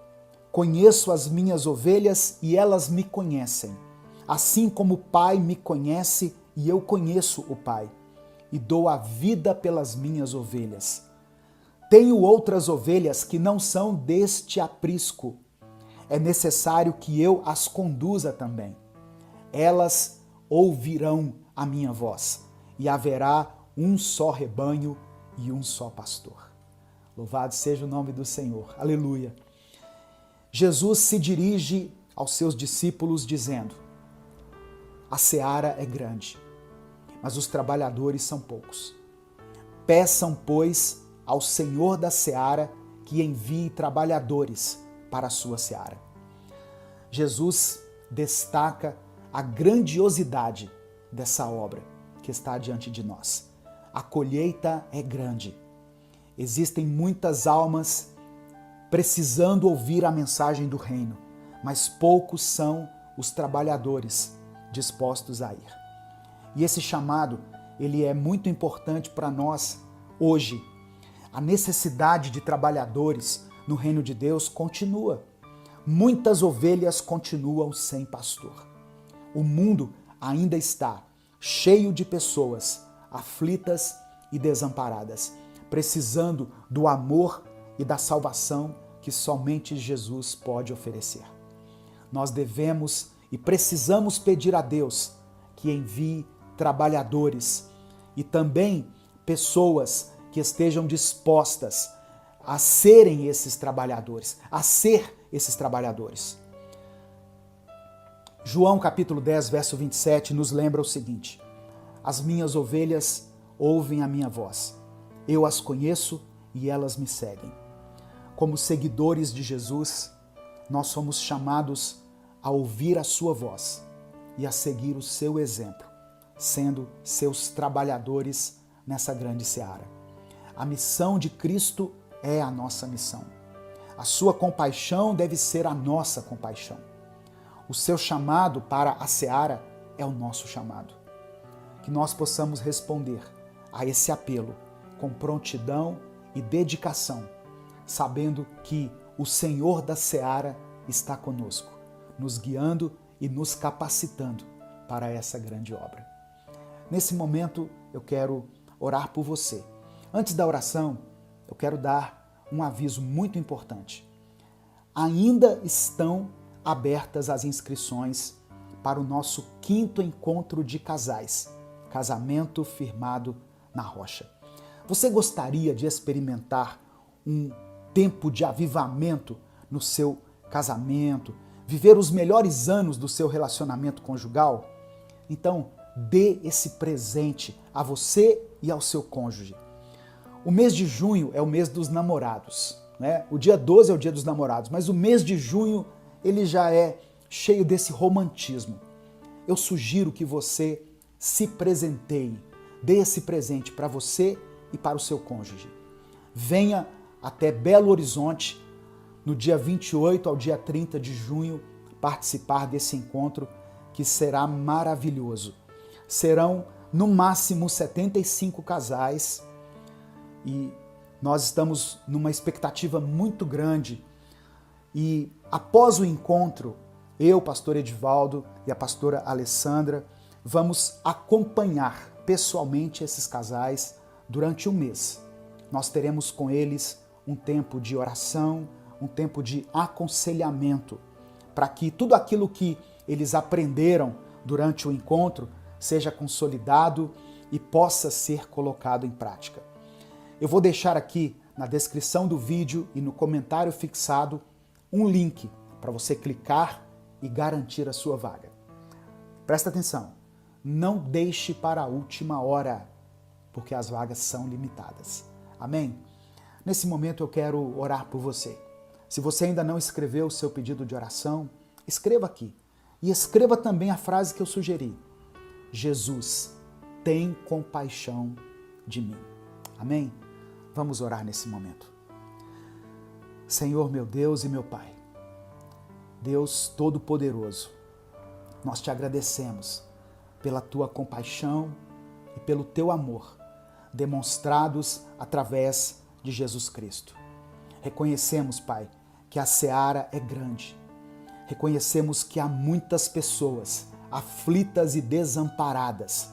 Conheço as minhas ovelhas e elas me conhecem, assim como o Pai me conhece e eu conheço o Pai, e dou a vida pelas minhas ovelhas. Tenho outras ovelhas que não são deste aprisco. É necessário que eu as conduza também. Elas ouvirão a minha voz, e haverá um só rebanho e um só pastor. Louvado seja o nome do Senhor. Aleluia. Jesus se dirige aos seus discípulos dizendo: a seara é grande, mas os trabalhadores são poucos. Peçam, pois, ao Senhor da seara que envie trabalhadores para a sua seara. Jesus destaca a grandiosidade dessa obra que está diante de nós. A colheita é grande. Existem muitas almas precisando ouvir a mensagem do reino, mas poucos são os trabalhadores dispostos a ir. E esse chamado, ele é muito importante para nós hoje. A necessidade de trabalhadores no reino de Deus continua. Muitas ovelhas continuam sem pastor. O mundo ainda está cheio de pessoas aflitas e desamparadas, precisando do amor e da salvação que somente Jesus pode oferecer. Nós devemos e precisamos pedir a Deus que envie trabalhadores e também pessoas que estejam dispostas a serem esses trabalhadores, a ser esses trabalhadores. João capítulo 10, verso 27 nos lembra o seguinte: as minhas ovelhas ouvem a minha voz, eu as conheço e elas me seguem. Como seguidores de Jesus, nós somos chamados a ouvir a sua voz e a seguir o seu exemplo, sendo seus trabalhadores nessa grande seara. A missão de Cristo é a nossa missão. A sua compaixão deve ser a nossa compaixão. O seu chamado para a seara é o nosso chamado. Que nós possamos responder a esse apelo com prontidão e dedicação, sabendo que o Senhor da seara está conosco, nos guiando e nos capacitando para essa grande obra. Nesse momento, eu quero orar por você. Antes da oração, eu quero dar um aviso muito importante. Ainda estão abertas as inscrições para o nosso 5º encontro de casais, Casamento Firmado na Rocha. Você gostaria de experimentar um tempo de avivamento no seu casamento, viver os melhores anos do seu relacionamento conjugal, então dê esse presente a você e ao seu cônjuge. O mês de junho é o mês dos namorados, né? O dia 12 é o dia dos namorados, mas o mês de junho ele já é cheio desse romantismo. Eu sugiro que você se presenteie, dê esse presente para você e para o seu cônjuge. Venha até Belo Horizonte no dia 28 ao dia 30 de junho participar desse encontro que será maravilhoso. Serão no máximo 75 casais e nós estamos numa expectativa muito grande. E após o encontro, eu, pastor Edivaldo e a pastora Alessandra, vamos acompanhar pessoalmente esses casais durante um mês. Nós teremos com eles um tempo de oração, um tempo de aconselhamento, para que tudo aquilo que eles aprenderam durante o encontro seja consolidado e possa ser colocado em prática. Eu vou deixar aqui na descrição do vídeo e no comentário fixado um link para você clicar e garantir a sua vaga. Presta atenção, não deixe para a última hora, porque as vagas são limitadas. Amém? Nesse momento eu quero orar por você. Se você ainda não escreveu o seu pedido de oração, escreva aqui. E escreva também a frase que eu sugeri. Jesus, tem compaixão de mim. Amém? Vamos orar nesse momento. Senhor, meu Deus e meu Pai, Deus Todo-Poderoso, nós te agradecemos pela tua compaixão e pelo teu amor demonstrados através de Jesus Cristo. Reconhecemos, Pai, que a seara é grande. Reconhecemos que há muitas pessoas aflitas e desamparadas,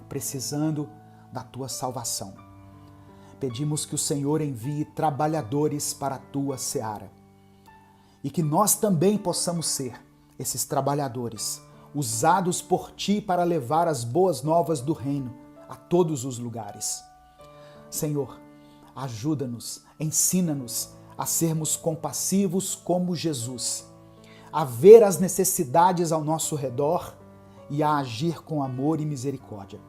precisando da tua salvação. Pedimos que o Senhor envie trabalhadores para a tua seara e que nós também possamos ser esses trabalhadores, usados por ti para levar as boas novas do reino a todos os lugares. Senhor, ajuda-nos, ensina-nos a sermos compassivos como Jesus, a ver as necessidades ao nosso redor e a agir com amor e misericórdia.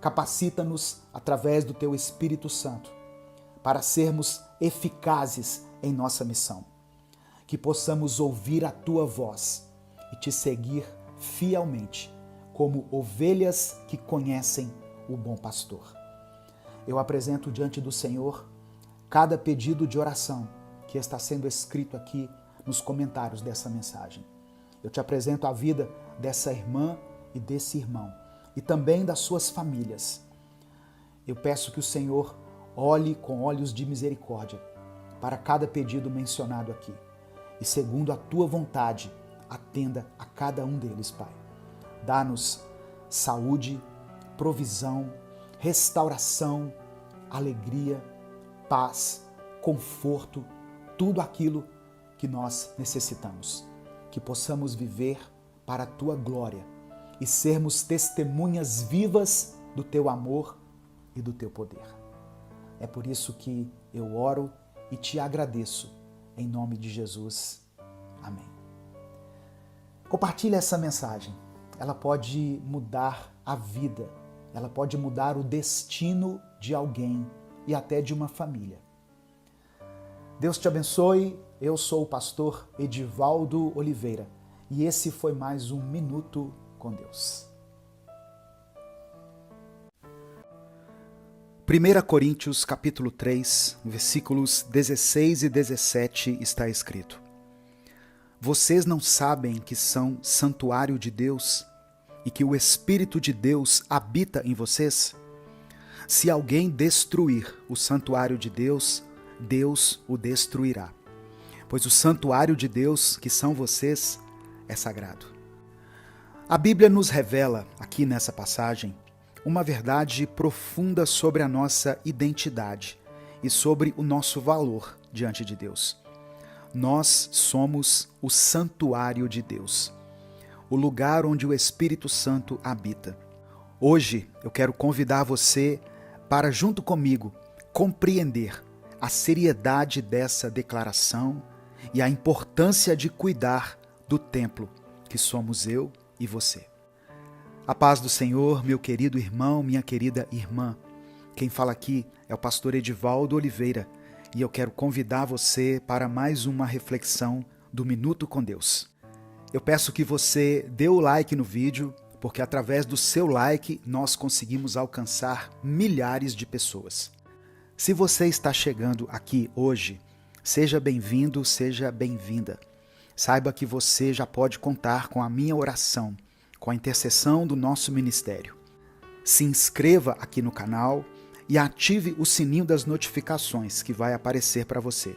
Capacita-nos através do teu Espírito Santo para sermos eficazes em nossa missão. Que possamos ouvir a tua voz e te seguir fielmente como ovelhas que conhecem o bom pastor. Eu apresento diante do Senhor cada pedido de oração que está sendo escrito aqui nos comentários dessa mensagem. Eu te apresento a vida dessa irmã e desse irmão e também das suas famílias. Eu peço que o Senhor olhe com olhos de misericórdia para cada pedido mencionado aqui e, segundo a tua vontade, atenda a cada um deles, Pai. Dá-nos saúde, provisão, restauração, alegria, paz, conforto, tudo aquilo que nós necessitamos. Que possamos viver para a tua glória e sermos testemunhas vivas do teu amor e do teu poder. É por isso que eu oro e te agradeço, em nome de Jesus. Amém. Compartilhe essa mensagem. Ela pode mudar a vida, ela pode mudar o destino de alguém e até de uma família. Deus te abençoe. Eu sou o pastor Edivaldo Oliveira e esse foi mais um Minuto com Deus. 1 Coríntios capítulo 3, versículos 16 e 17 está escrito: Vocês não sabem que são santuário de Deus e que o Espírito de Deus habita em vocês? Se alguém destruir o santuário de Deus, Deus o destruirá. Pois o santuário de Deus, que são vocês, é sagrado. A Bíblia nos revela, aqui nessa passagem, uma verdade profunda sobre a nossa identidade e sobre o nosso valor diante de Deus. Nós somos o santuário de Deus, o lugar onde o Espírito Santo habita. Hoje eu quero convidar você para, junto comigo, compreender a seriedade dessa declaração e a importância de cuidar do templo que somos eu e você. A paz do Senhor, meu querido irmão, minha querida irmã. Quem fala aqui é o pastor Edivaldo Oliveira e eu quero convidar você para mais uma reflexão do Minuto com Deus. Eu peço que você dê o like no vídeo, porque através do seu like nós conseguimos alcançar milhares de pessoas. Se você está chegando aqui hoje, seja bem-vindo, seja bem-vinda. Saiba que você já pode contar com a minha oração, com a intercessão do nosso ministério. Se inscreva aqui no canal e ative o sininho das notificações que vai aparecer para você,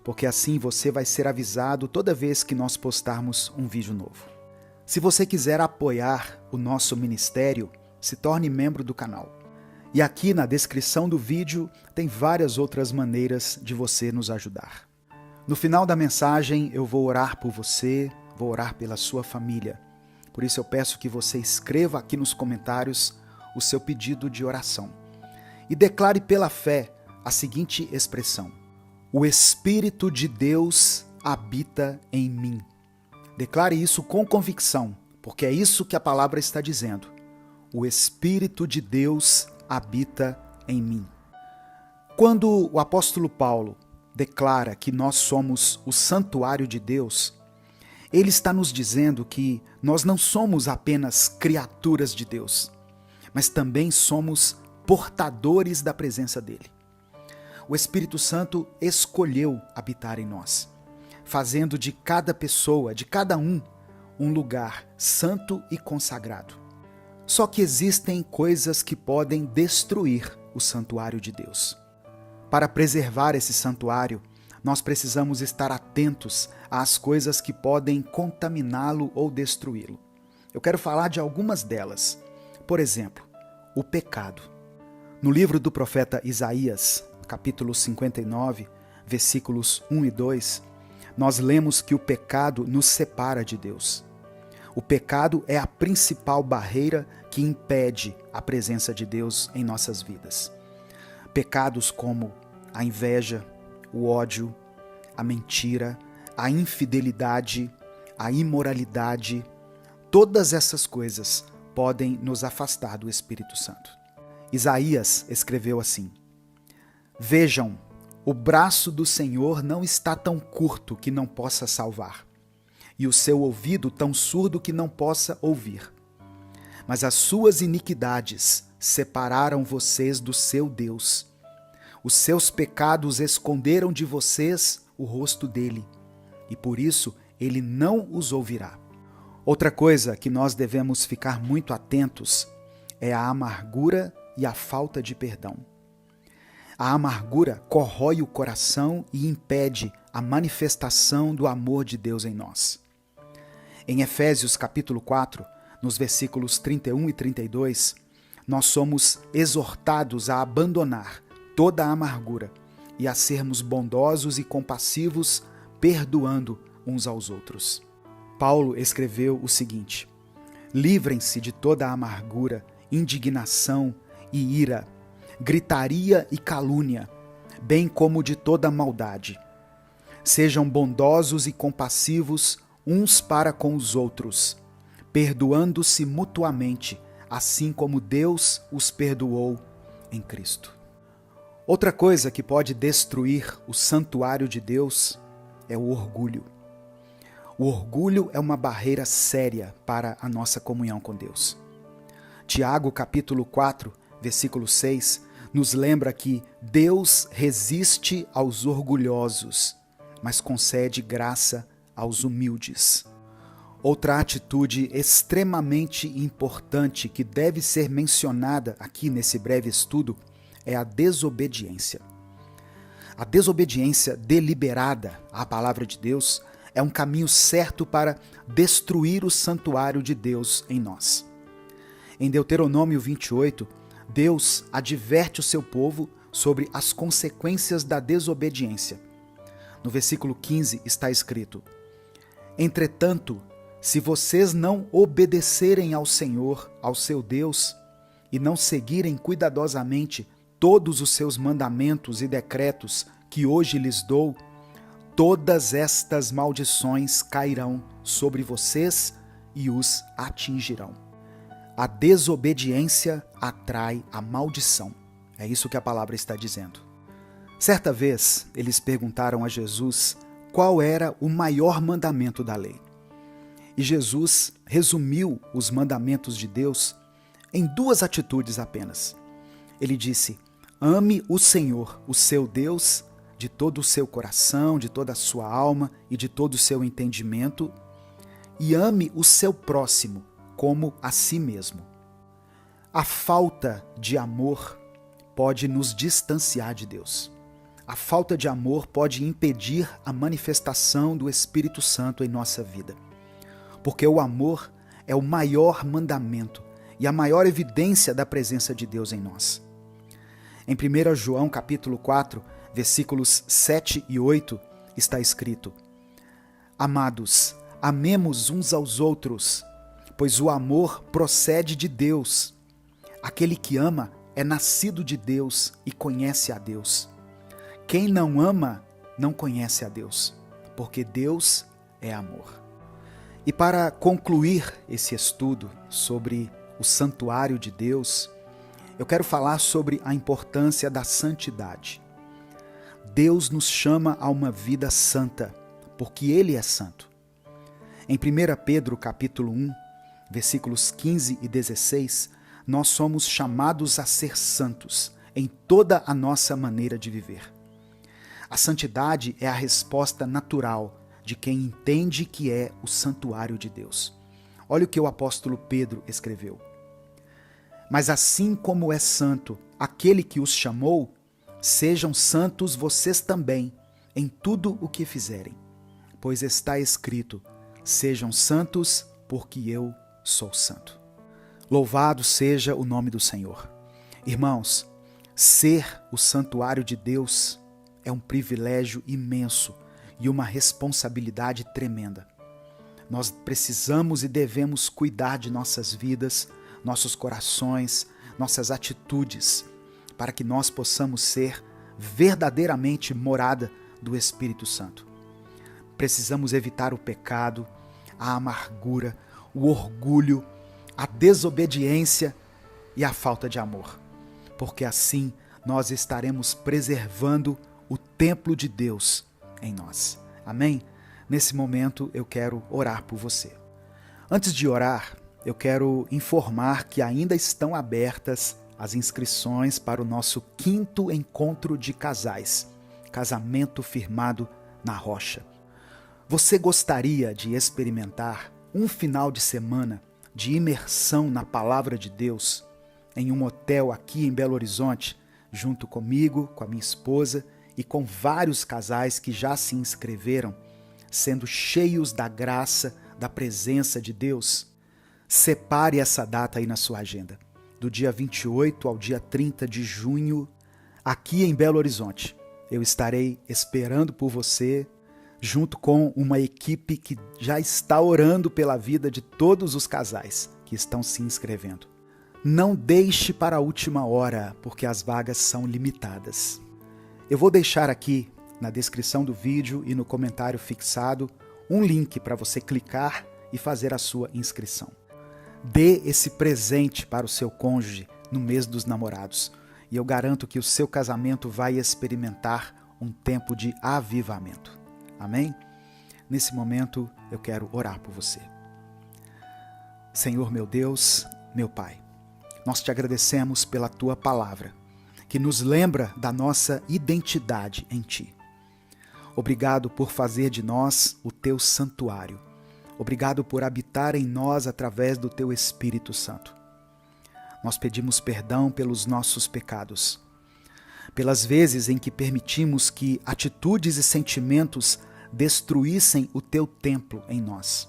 porque assim você vai ser avisado toda vez que nós postarmos um vídeo novo. Se você quiser apoiar o nosso ministério, se torne membro do canal. E aqui na descrição do vídeo tem várias outras maneiras de você nos ajudar. No final da mensagem eu vou orar por você, vou orar pela sua família. Por isso eu peço que você escreva aqui nos comentários o seu pedido de oração. E declare pela fé a seguinte expressão: o Espírito de Deus habita em mim. Declare isso com convicção, porque é isso que a palavra está dizendo. O Espírito de Deus habita em mim. Quando o apóstolo Paulo declara que nós somos o santuário de Deus, ele está nos dizendo que nós não somos apenas criaturas de Deus, mas também somos portadores da presença dele. O Espírito Santo escolheu habitar em nós, fazendo de cada pessoa, de cada um lugar santo e consagrado. Só que existem coisas que podem destruir o santuário de Deus. Para preservar esse santuário, nós precisamos estar atentos às coisas que podem contaminá-lo ou destruí-lo. Eu quero falar de algumas delas. Por exemplo, o pecado. No livro do profeta Isaías, capítulo 59, versículos 1 e 2, nós lemos que o pecado nos separa de Deus. O pecado é a principal barreira que impede a presença de Deus em nossas vidas. Pecados como a inveja, o ódio, a mentira, a infidelidade, a imoralidade, todas essas coisas podem nos afastar do Espírito Santo. Isaías escreveu assim: vejam, o braço do Senhor não está tão curto que não possa salvar, e o seu ouvido tão surdo que não possa ouvir. Mas as suas iniquidades separaram vocês do seu Deus. Os seus pecados esconderam de vocês o rosto dele, e por isso ele não os ouvirá. Outra coisa que nós devemos ficar muito atentos é a amargura e a falta de perdão. A amargura corrói o coração e impede a manifestação do amor de Deus em nós. Em Efésios capítulo 4, nos versículos 31 e 32, nós somos exortados a abandonar toda a amargura e a sermos bondosos e compassivos, perdoando uns aos outros. Paulo escreveu o seguinte: livrem-se de toda a amargura, indignação e ira, gritaria e calúnia, bem como de toda maldade. Sejam bondosos e compassivos uns para com os outros, perdoando-se mutuamente, assim como Deus os perdoou em Cristo. Outra coisa que pode destruir o santuário de Deus é o orgulho. O orgulho é uma barreira séria para a nossa comunhão com Deus. Tiago capítulo 4, versículo 6, nos lembra que Deus resiste aos orgulhosos, mas concede graça aos humildes. Outra atitude extremamente importante que deve ser mencionada aqui nesse breve estudo é a desobediência. A desobediência deliberada à palavra de Deus é um caminho certo para destruir o santuário de Deus em nós. Em Deuteronômio 28, Deus adverte o seu povo sobre as consequências da desobediência. No versículo 15 está escrito: entretanto, se vocês não obedecerem ao Senhor, ao seu Deus, e não seguirem cuidadosamente todos os seus mandamentos e decretos que hoje lhes dou, todas estas maldições cairão sobre vocês e os atingirão. A desobediência atrai a maldição. É isso que a palavra está dizendo. Certa vez, eles perguntaram a Jesus qual era o maior mandamento da lei. E Jesus resumiu os mandamentos de Deus em 2 atitudes apenas. Ele disse: ame o Senhor, o seu Deus, de todo o seu coração, de toda a sua alma e de todo o seu entendimento, e ame o seu próximo como a si mesmo. A falta de amor pode nos distanciar de Deus. A falta de amor pode impedir a manifestação do Espírito Santo em nossa vida. Porque o amor é o maior mandamento e a maior evidência da presença de Deus em nós. Em 1 João capítulo 4, versículos 7 e 8, está escrito: Amados, amemos uns aos outros, pois o amor procede de Deus. Aquele que ama é nascido de Deus e conhece a Deus. Quem não ama não conhece a Deus, porque Deus é amor. E para concluir esse estudo sobre o santuário de Deus, eu quero falar sobre a importância da santidade. Deus nos chama a uma vida santa, porque Ele é santo. Em 1 Pedro capítulo 1, versículos 15 e 16, nós somos chamados a ser santos em toda a nossa maneira de viver. A santidade é a resposta natural de quem entende que é o santuário de Deus. Olha o que o apóstolo Pedro escreveu. Mas assim como é santo aquele que os chamou, sejam santos vocês também em tudo o que fizerem. Pois está escrito: sejam santos, porque eu sou santo. Louvado seja o nome do Senhor. Irmãos, ser o santuário de Deus é um privilégio imenso e uma responsabilidade tremenda. Nós precisamos e devemos cuidar de nossas vidas, nossos corações, nossas atitudes, para que nós possamos ser verdadeiramente morada do Espírito Santo. Precisamos evitar o pecado, a amargura, o orgulho, a desobediência e a falta de amor, porque assim nós estaremos preservando o templo de Deus em nós. Amém? Nesse momento eu quero orar por você. Antes de orar, eu quero informar que ainda estão abertas as inscrições para o nosso 5º encontro de casais, Casamento Firmado na Rocha. Você gostaria de experimentar um final de semana de imersão na Palavra de Deus em um hotel aqui em Belo Horizonte, junto comigo, com a minha esposa e com vários casais que já se inscreveram, sendo cheios da graça, da presença de Deus? Separe essa data aí na sua agenda, do dia 28 ao dia 30 de junho, aqui em Belo Horizonte. Eu estarei esperando por você, junto com uma equipe que já está orando pela vida de todos os casais que estão se inscrevendo. Não deixe para a última hora, porque as vagas são limitadas. Eu vou deixar aqui na descrição do vídeo e no comentário fixado um link para você clicar e fazer a sua inscrição. Dê esse presente para o seu cônjuge no mês dos namorados e eu garanto que o seu casamento vai experimentar um tempo de avivamento. Amém? Nesse momento eu quero orar por você. Senhor meu Deus, meu Pai, nós te agradecemos pela tua palavra, que nos lembra da nossa identidade em ti. Obrigado por fazer de nós o teu santuário. Obrigado por habitar em nós através do teu Espírito Santo. Nós pedimos perdão pelos nossos pecados, pelas vezes em que permitimos que atitudes e sentimentos destruíssem o teu templo em nós.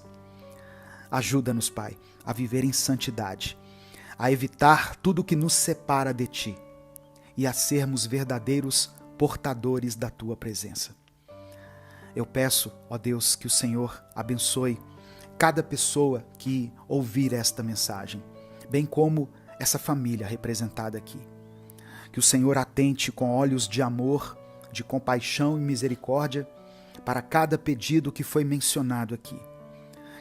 Ajuda-nos, Pai, a viver em santidade, a evitar tudo que nos separa de ti e a sermos verdadeiros portadores da tua presença. Eu peço, ó Deus, que o Senhor abençoe cada pessoa que ouvir esta mensagem, bem como essa família representada aqui. Que o Senhor atente com olhos de amor, de compaixão e misericórdia para cada pedido que foi mencionado aqui.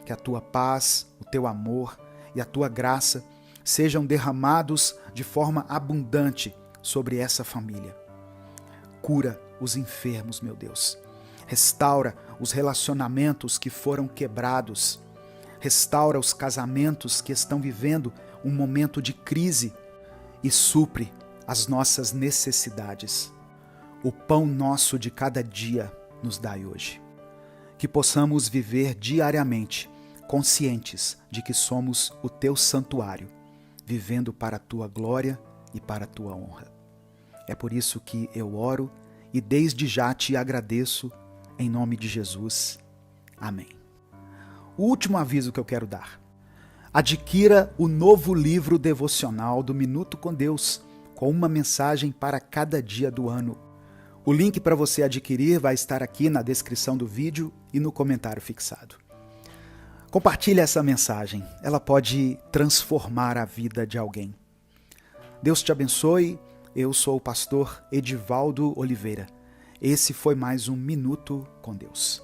Que a tua paz, o teu amor e a tua graça sejam derramados de forma abundante sobre essa família. Cura os enfermos, meu Deus. Restaura os relacionamentos que foram quebrados. Restaura os casamentos que estão vivendo um momento de crise e supre as nossas necessidades. O pão nosso de cada dia nos dai hoje. Que possamos viver diariamente conscientes de que somos o teu santuário, vivendo para a tua glória e para a tua honra. É por isso que eu oro e desde já te agradeço em nome de Jesus. Amém. O último aviso que eu quero dar. Adquira o novo livro devocional do Minuto com Deus, com uma mensagem para cada dia do ano. O link para você adquirir vai estar aqui na descrição do vídeo e no comentário fixado. Compartilhe essa mensagem, ela pode transformar a vida de alguém. Deus te abençoe, eu sou o pastor Edivaldo Oliveira. Esse foi mais um Minuto com Deus.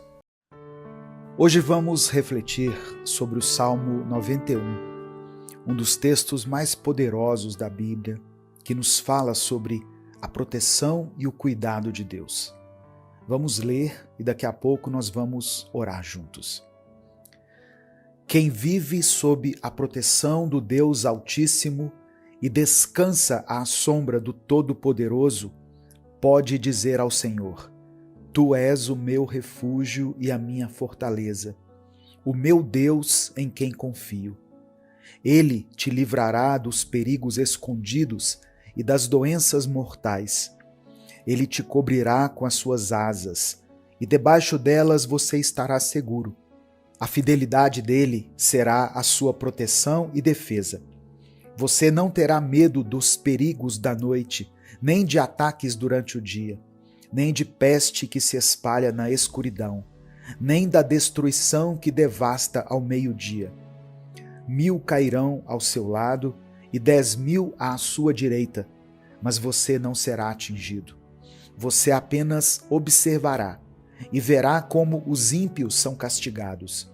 Hoje vamos refletir sobre o Salmo 91, um dos textos mais poderosos da Bíblia, que nos fala sobre a proteção e o cuidado de Deus. Vamos ler e daqui a pouco nós vamos orar juntos. Quem vive sob a proteção do Deus Altíssimo e descansa à sombra do Todo-Poderoso, pode dizer ao Senhor: Tu és o meu refúgio e a minha fortaleza, o meu Deus em quem confio. Ele te livrará dos perigos escondidos e das doenças mortais. Ele te cobrirá com as suas asas, e debaixo delas você estará seguro. A fidelidade dele será a sua proteção e defesa. Você não terá medo dos perigos da noite, nem de ataques durante o dia, nem de peste que se espalha na escuridão, nem da destruição que devasta ao meio-dia. 1.000 cairão ao seu lado e 10.000 à sua direita, mas você não será atingido. Você apenas observará e verá como os ímpios são castigados,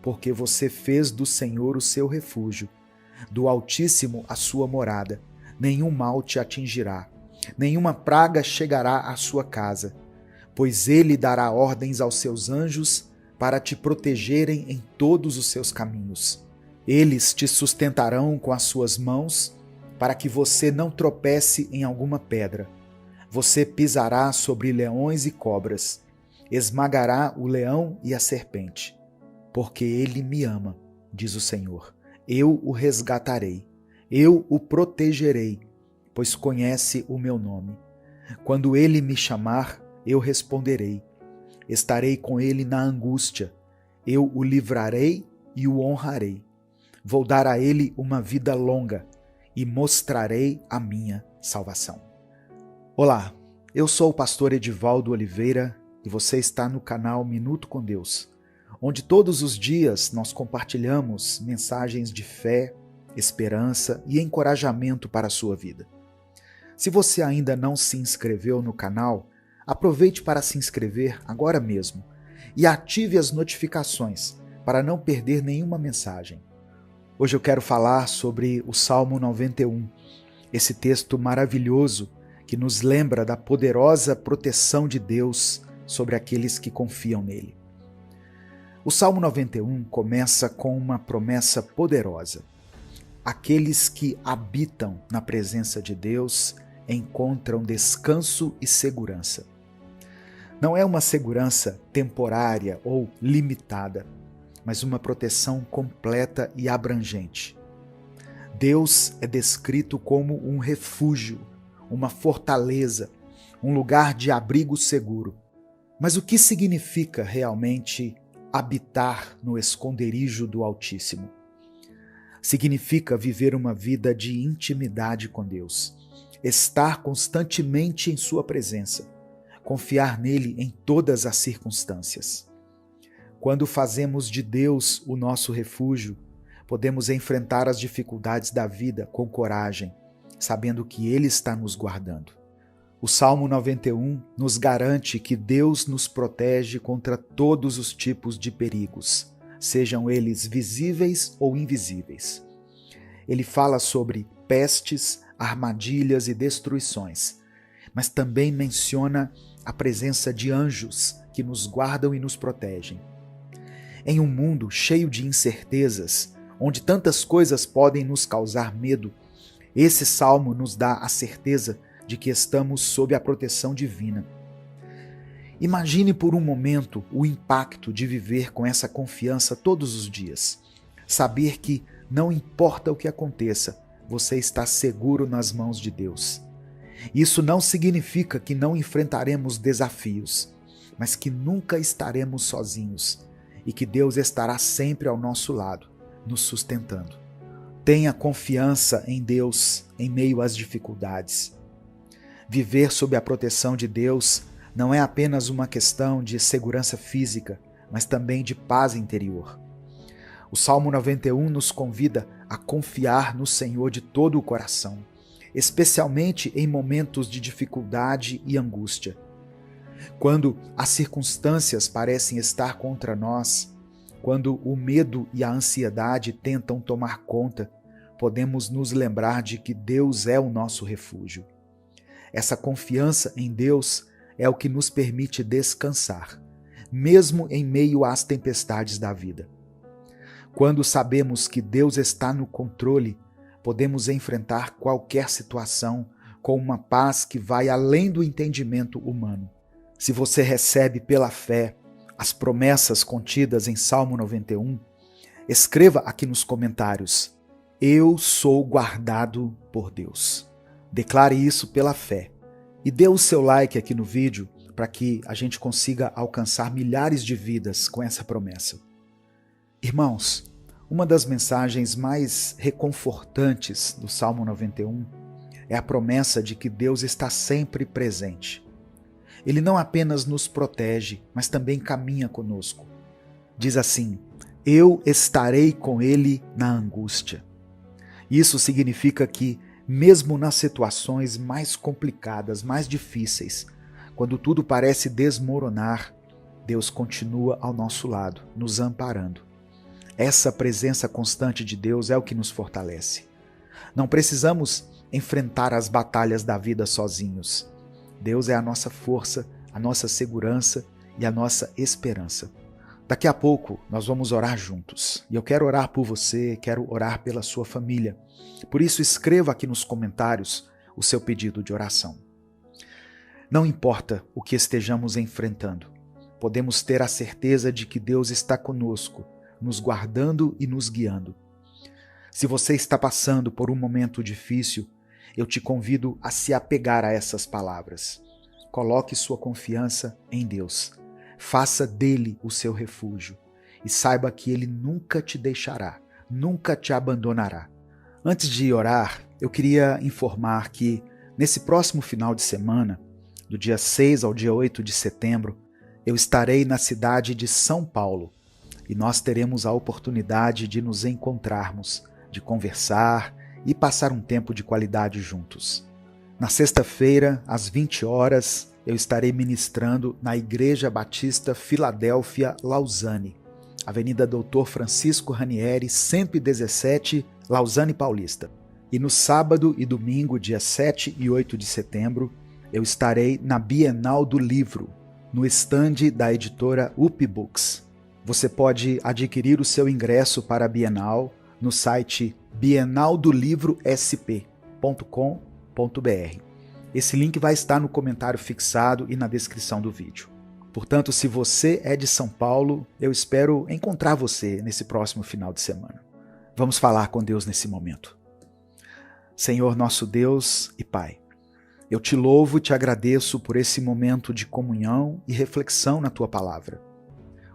porque você fez do Senhor o seu refúgio, do Altíssimo a sua morada. Nenhum mal te atingirá, nenhuma praga chegará à sua casa, pois ele dará ordens aos seus anjos para te protegerem em todos os seus caminhos. Eles te sustentarão com as suas mãos, para que você não tropece em alguma pedra. Você pisará sobre leões e cobras, esmagará o leão e a serpente. Porque ele me ama, diz o Senhor. Eu o resgatarei, eu o protegerei, pois conhece o meu nome. Quando ele me chamar, eu responderei. Estarei com ele na angústia. Eu o livrarei e o honrarei. Vou dar a ele uma vida longa e mostrarei a minha salvação. Olá, eu sou o pastor Edivaldo Oliveira e você está no canal Minuto com Deus, onde todos os dias nós compartilhamos mensagens de fé, esperança e encorajamento para a sua vida. Se você ainda não se inscreveu no canal, aproveite para se inscrever agora mesmo e ative as notificações para não perder nenhuma mensagem. Hoje eu quero falar sobre o Salmo 91, esse texto maravilhoso que nos lembra da poderosa proteção de Deus sobre aqueles que confiam nele. O Salmo 91 começa com uma promessa poderosa. Aqueles que habitam na presença de Deus encontram descanso e segurança. Não é uma segurança temporária ou limitada, mas uma proteção completa e abrangente. Deus é descrito como um refúgio, uma fortaleza, um lugar de abrigo seguro. Mas o que significa realmente habitar no esconderijo do Altíssimo? Significa viver uma vida de intimidade com Deus, estar constantemente em sua presença, confiar nele em todas as circunstâncias. Quando fazemos de Deus o nosso refúgio, podemos enfrentar as dificuldades da vida com coragem, sabendo que Ele está nos guardando. O Salmo 91 nos garante que Deus nos protege contra todos os tipos de perigos, sejam eles visíveis ou invisíveis. Ele fala sobre pestes, armadilhas e destruições, mas também menciona a presença de anjos que nos guardam e nos protegem. Em um mundo cheio de incertezas, onde tantas coisas podem nos causar medo, esse salmo nos dá a certeza de que estamos sob a proteção divina. Imagine por um momento o impacto de viver com essa confiança todos os dias. Saber que, não importa o que aconteça, você está seguro nas mãos de Deus. Isso não significa que não enfrentaremos desafios, mas que nunca estaremos sozinhos e que Deus estará sempre ao nosso lado, nos sustentando. Tenha confiança em Deus em meio às dificuldades. Viver sob a proteção de Deus não é apenas uma questão de segurança física, mas também de paz interior. O Salmo 91 nos convida a confiar no Senhor de todo o coração, especialmente em momentos de dificuldade e angústia. Quando as circunstâncias parecem estar contra nós, quando o medo e a ansiedade tentam tomar conta, podemos nos lembrar de que Deus é o nosso refúgio. Essa confiança em Deus é o que nos permite descansar, mesmo em meio às tempestades da vida. Quando sabemos que Deus está no controle, podemos enfrentar qualquer situação com uma paz que vai além do entendimento humano. Se você recebe pela fé as promessas contidas em Salmo 91, escreva aqui nos comentários: eu sou guardado por Deus. Declare isso pela fé e dê o seu like aqui no vídeo para que a gente consiga alcançar milhares de vidas com essa promessa. Irmãos, uma das mensagens mais reconfortantes do Salmo 91 é a promessa de que Deus está sempre presente. Ele não apenas nos protege, mas também caminha conosco. Diz assim: eu estarei com ele na angústia. Isso significa que, mesmo nas situações mais complicadas, mais difíceis, quando tudo parece desmoronar, Deus continua ao nosso lado, nos amparando. Essa presença constante de Deus é o que nos fortalece. Não precisamos enfrentar as batalhas da vida sozinhos. Deus é a nossa força, a nossa segurança e a nossa esperança. Daqui a pouco nós vamos orar juntos. E eu quero orar por você, quero orar pela sua família. Por isso, escreva aqui nos comentários o seu pedido de oração. Não importa o que estejamos enfrentando, podemos ter a certeza de que Deus está conosco, nos guardando e nos guiando. Se você está passando por um momento difícil, eu te convido a se apegar a essas palavras. Coloque sua confiança em Deus. Faça dele o seu refúgio e saiba que ele nunca te deixará, nunca te abandonará. Antes de orar, eu queria informar que nesse próximo final de semana, do dia 6 ao dia 8 de setembro, eu estarei na cidade de São Paulo e nós teremos a oportunidade de nos encontrarmos, de conversar e passar um tempo de qualidade juntos. Na sexta-feira, às 20 horas, eu estarei ministrando na Igreja Batista Filadélfia Lausanne, Avenida Doutor Francisco Ranieri, 117, Lausanne Paulista. E no sábado e domingo, dia 7 e 8 de setembro, eu estarei na Bienal do Livro, no estande da editora UP Books. Você pode adquirir o seu ingresso para a Bienal no site bienaldolivrosp.com.br. Esse link vai estar no comentário fixado e na descrição do vídeo. Portanto, se você é de São Paulo, eu espero encontrar você nesse próximo final de semana. Vamos falar com Deus nesse momento. Senhor, nosso Deus e Pai, eu te louvo e te agradeço por esse momento de comunhão e reflexão na Tua Palavra.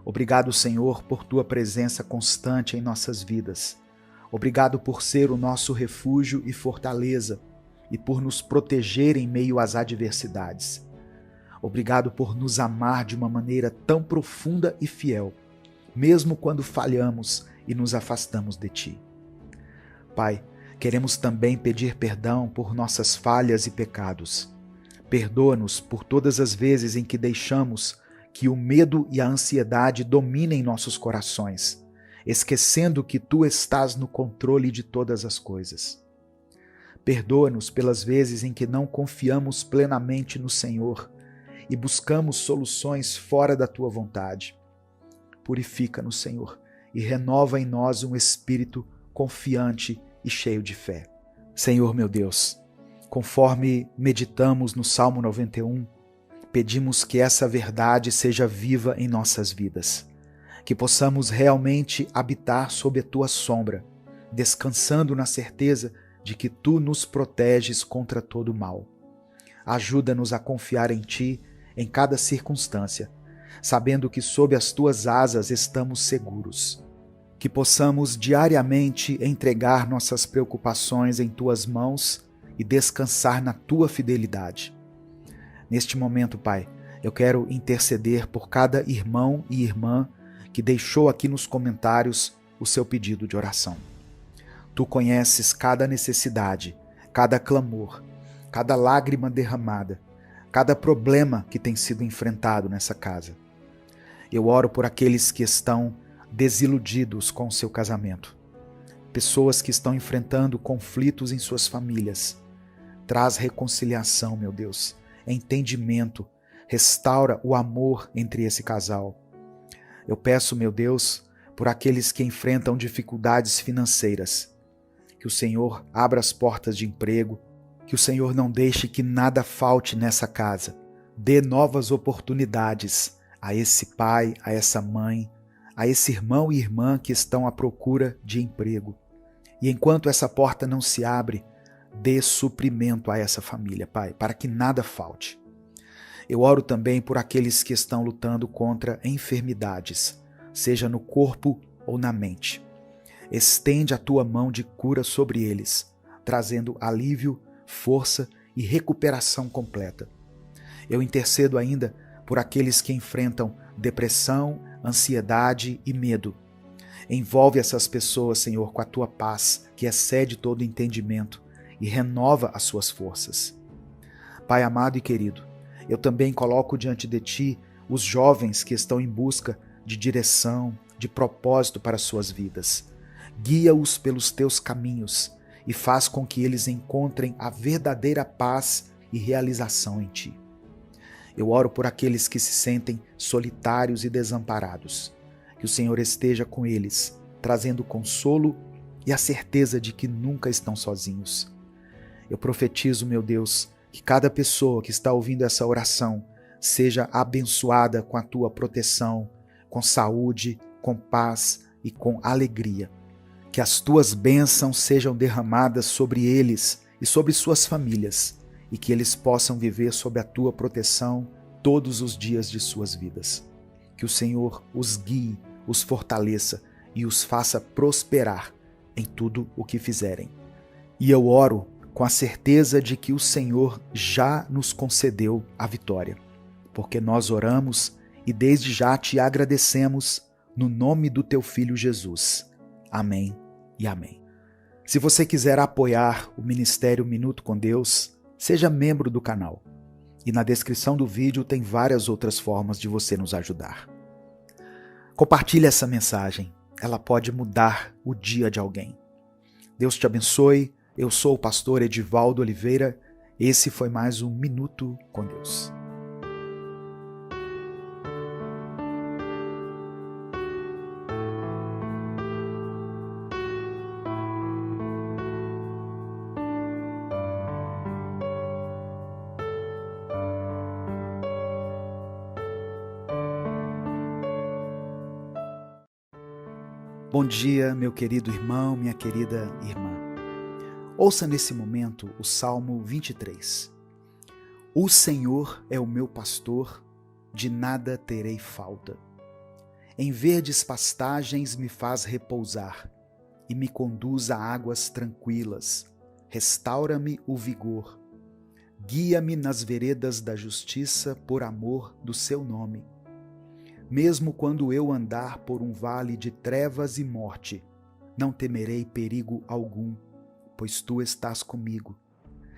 Obrigado, Senhor, por Tua presença constante em nossas vidas. Obrigado por ser o nosso refúgio e fortaleza e por nos proteger em meio às adversidades. Obrigado por nos amar de uma maneira tão profunda e fiel, mesmo quando falhamos e nos afastamos de Ti. Pai, queremos também pedir perdão por nossas falhas e pecados. Perdoa-nos por todas as vezes em que deixamos que o medo e a ansiedade dominem nossos corações, esquecendo que Tu estás no controle de todas as coisas. Perdoa-nos pelas vezes em que não confiamos plenamente no Senhor e buscamos soluções fora da Tua vontade. Purifica-nos, Senhor, e renova em nós um espírito confiante e cheio de fé. Senhor meu Deus, conforme meditamos no Salmo 91, pedimos que essa verdade seja viva em nossas vidas, que possamos realmente habitar sob a Tua sombra, descansando na certeza de que Tu nos proteges contra todo mal. Ajuda-nos a confiar em Ti em cada circunstância, sabendo que sob as Tuas asas estamos seguros. Que possamos diariamente entregar nossas preocupações em Tuas mãos e descansar na Tua fidelidade. Neste momento, Pai, eu quero interceder por cada irmão e irmã que deixou aqui nos comentários o seu pedido de oração. Tu conheces cada necessidade, cada clamor, cada lágrima derramada, cada problema que tem sido enfrentado nessa casa. Eu oro por aqueles que estão desiludidos com o seu casamento, pessoas que estão enfrentando conflitos em suas famílias. Traz reconciliação, meu Deus, entendimento, restaura o amor entre esse casal. Eu peço, meu Deus, por aqueles que enfrentam dificuldades financeiras, que o Senhor abra as portas de emprego, que o Senhor não deixe que nada falte nessa casa. Dê novas oportunidades a esse pai, a essa mãe, a esse irmão e irmã que estão à procura de emprego. E enquanto essa porta não se abre, dê suprimento a essa família, Pai, para que nada falte. Eu oro também por aqueles que estão lutando contra enfermidades, seja no corpo ou na mente. Estende a Tua mão de cura sobre eles, trazendo alívio, força e recuperação completa. Eu intercedo ainda por aqueles que enfrentam depressão, ansiedade e medo. Envolve essas pessoas, Senhor, com a Tua paz, que excede todo entendimento, e renova as suas forças. Pai amado e querido, eu também coloco diante de Ti os jovens que estão em busca de direção, de propósito para suas vidas. Guia-os pelos Teus caminhos e faz com que eles encontrem a verdadeira paz e realização em Ti. Eu oro por aqueles que se sentem solitários e desamparados. Que o Senhor esteja com eles, trazendo consolo e a certeza de que nunca estão sozinhos. Eu profetizo, meu Deus, que cada pessoa que está ouvindo essa oração seja abençoada com a Tua proteção, com saúde, com paz e com alegria. Que as Tuas bênçãos sejam derramadas sobre eles e sobre suas famílias, e que eles possam viver sob a Tua proteção todos os dias de suas vidas. Que o Senhor os guie, os fortaleça e os faça prosperar em tudo o que fizerem. E eu oro com a certeza de que o Senhor já nos concedeu a vitória, porque nós oramos e desde já Te agradecemos no nome do Teu Filho Jesus. Amém e amém. Se você quiser apoiar o Ministério Minuto com Deus, seja membro do canal. E na descrição do vídeo tem várias outras formas de você nos ajudar. Compartilhe essa mensagem, ela pode mudar o dia de alguém. Deus te abençoe, eu sou o pastor Edivaldo Oliveira, esse foi mais um Minuto com Deus. Bom dia, meu querido irmão, minha querida irmã. Ouça nesse momento o Salmo 23. O Senhor é o meu pastor, de nada terei falta. Em verdes pastagens me faz repousar e me conduz a águas tranquilas. Restaura-me o vigor. Guia-me nas veredas da justiça por amor do seu nome. Mesmo quando eu andar por um vale de trevas e morte, não temerei perigo algum, pois Tu estás comigo.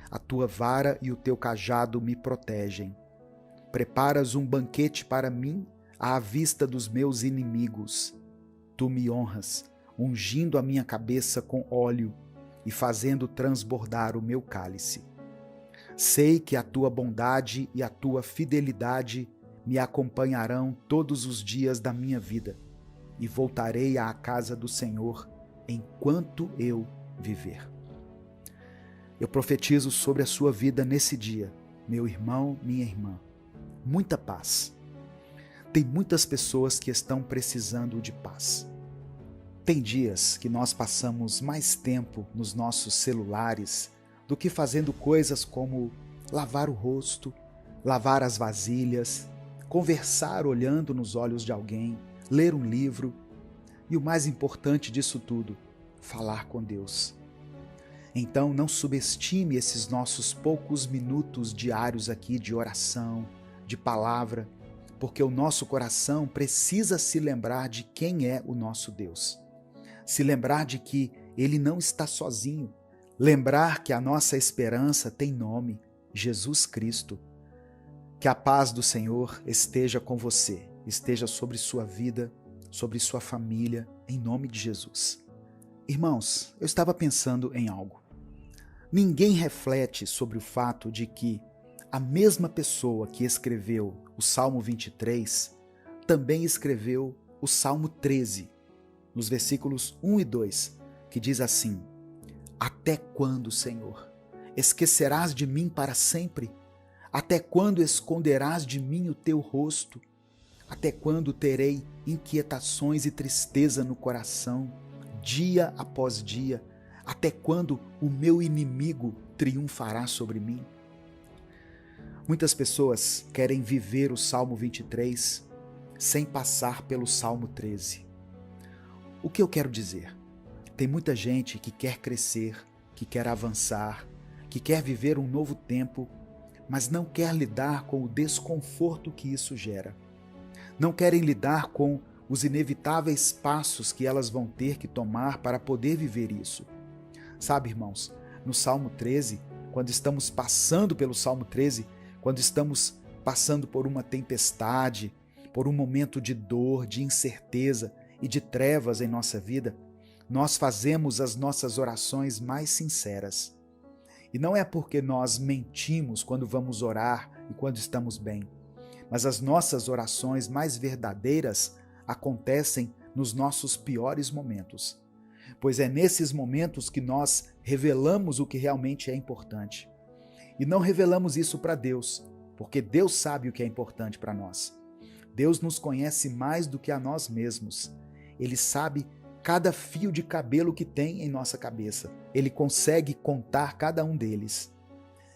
A tua vara e o teu cajado me protegem. Preparas um banquete para mim à vista dos meus inimigos. Tu me honras, ungindo a minha cabeça com óleo e fazendo transbordar o meu cálice. Sei que a tua bondade e a tua fidelidade me acompanharão todos os dias da minha vida, e voltarei à casa do Senhor enquanto eu viver. Eu profetizo sobre a sua vida nesse dia, meu irmão, minha irmã, muita paz. Tem muitas pessoas que estão precisando de paz. Tem dias que nós passamos mais tempo nos nossos celulares do que fazendo coisas como lavar o rosto, lavar as vasilhas, conversar olhando nos olhos de alguém, ler um livro e o mais importante disso tudo, falar com Deus. Então não subestime esses nossos poucos minutos diários aqui de oração, de palavra, porque o nosso coração precisa se lembrar de quem é o nosso Deus. Se lembrar de que Ele não está sozinho. Lembrar que a nossa esperança tem nome, Jesus Cristo. Que a paz do Senhor esteja com você, esteja sobre sua vida, sobre sua família, em nome de Jesus. Irmãos, eu estava pensando em algo. Ninguém reflete sobre o fato de que a mesma pessoa que escreveu o Salmo 23 também escreveu o Salmo 13, nos versículos 1 e 2, que diz assim: Até quando, Senhor, esquecerás de mim para sempre? Até quando esconderás de mim o teu rosto? Até quando terei inquietações e tristeza no coração, dia após dia? Até quando o meu inimigo triunfará sobre mim? Muitas pessoas querem viver o Salmo 23 sem passar pelo Salmo 13. O que eu quero dizer? Tem muita gente que quer crescer, que quer avançar, que quer viver um novo tempo, mas não quer lidar com o desconforto que isso gera. Não querem lidar com os inevitáveis passos que elas vão ter que tomar para poder viver isso. Sabe, irmãos, no Salmo 13, quando estamos passando pelo Salmo 13, quando estamos passando por uma tempestade, por um momento de dor, de incerteza e de trevas em nossa vida, nós fazemos as nossas orações mais sinceras. E não é porque nós mentimos quando vamos orar e quando estamos bem, mas as nossas orações mais verdadeiras acontecem nos nossos piores momentos, pois é nesses momentos que nós revelamos o que realmente é importante. E não revelamos isso para Deus, porque Deus sabe o que é importante para nós. Deus nos conhece mais do que a nós mesmos. Ele sabe cada fio de cabelo que tem em nossa cabeça. Ele consegue contar cada um deles.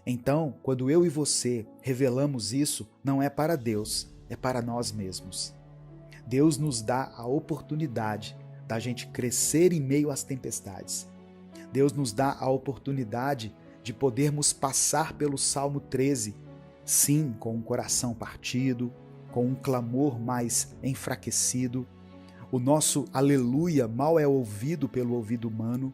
Então, quando eu e você revelamos isso, não é para Deus, é para nós mesmos. Deus nos dá a oportunidade da gente crescer em meio às tempestades. Deus nos dá a oportunidade de podermos passar pelo Salmo 13, sim, com um coração partido, com um clamor mais enfraquecido. O nosso aleluia mal é ouvido pelo ouvido humano,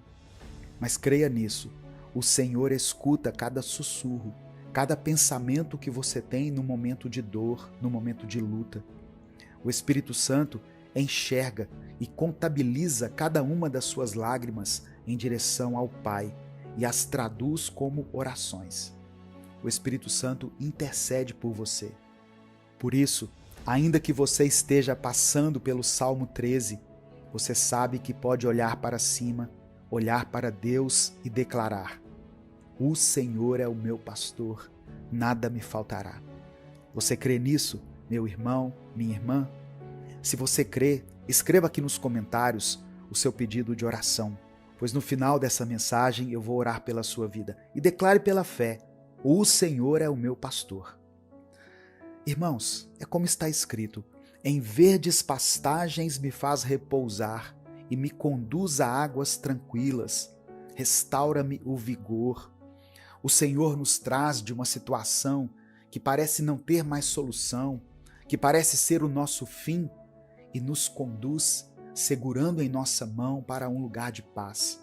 mas creia nisso, o Senhor escuta cada sussurro, cada pensamento que você tem no momento de dor, no momento de luta. O Espírito Santo enxerga e contabiliza cada uma das suas lágrimas em direção ao Pai e as traduz como orações. O Espírito Santo intercede por você. Por isso, ainda que você esteja passando pelo Salmo 13, você sabe que pode olhar para cima, olhar para Deus e declarar: O Senhor é o meu pastor, nada me faltará. Você crê nisso, meu irmão, minha irmã? Se você crê, escreva aqui nos comentários o seu pedido de oração, pois no final dessa mensagem eu vou orar pela sua vida. E declare pela fé: O Senhor é o meu pastor. Irmãos, é como está escrito: em verdes pastagens me faz repousar e me conduz a águas tranquilas, restaura-me o vigor. O Senhor nos traz de uma situação que parece não ter mais solução, que parece ser o nosso fim, e nos conduz segurando em nossa mão para um lugar de paz.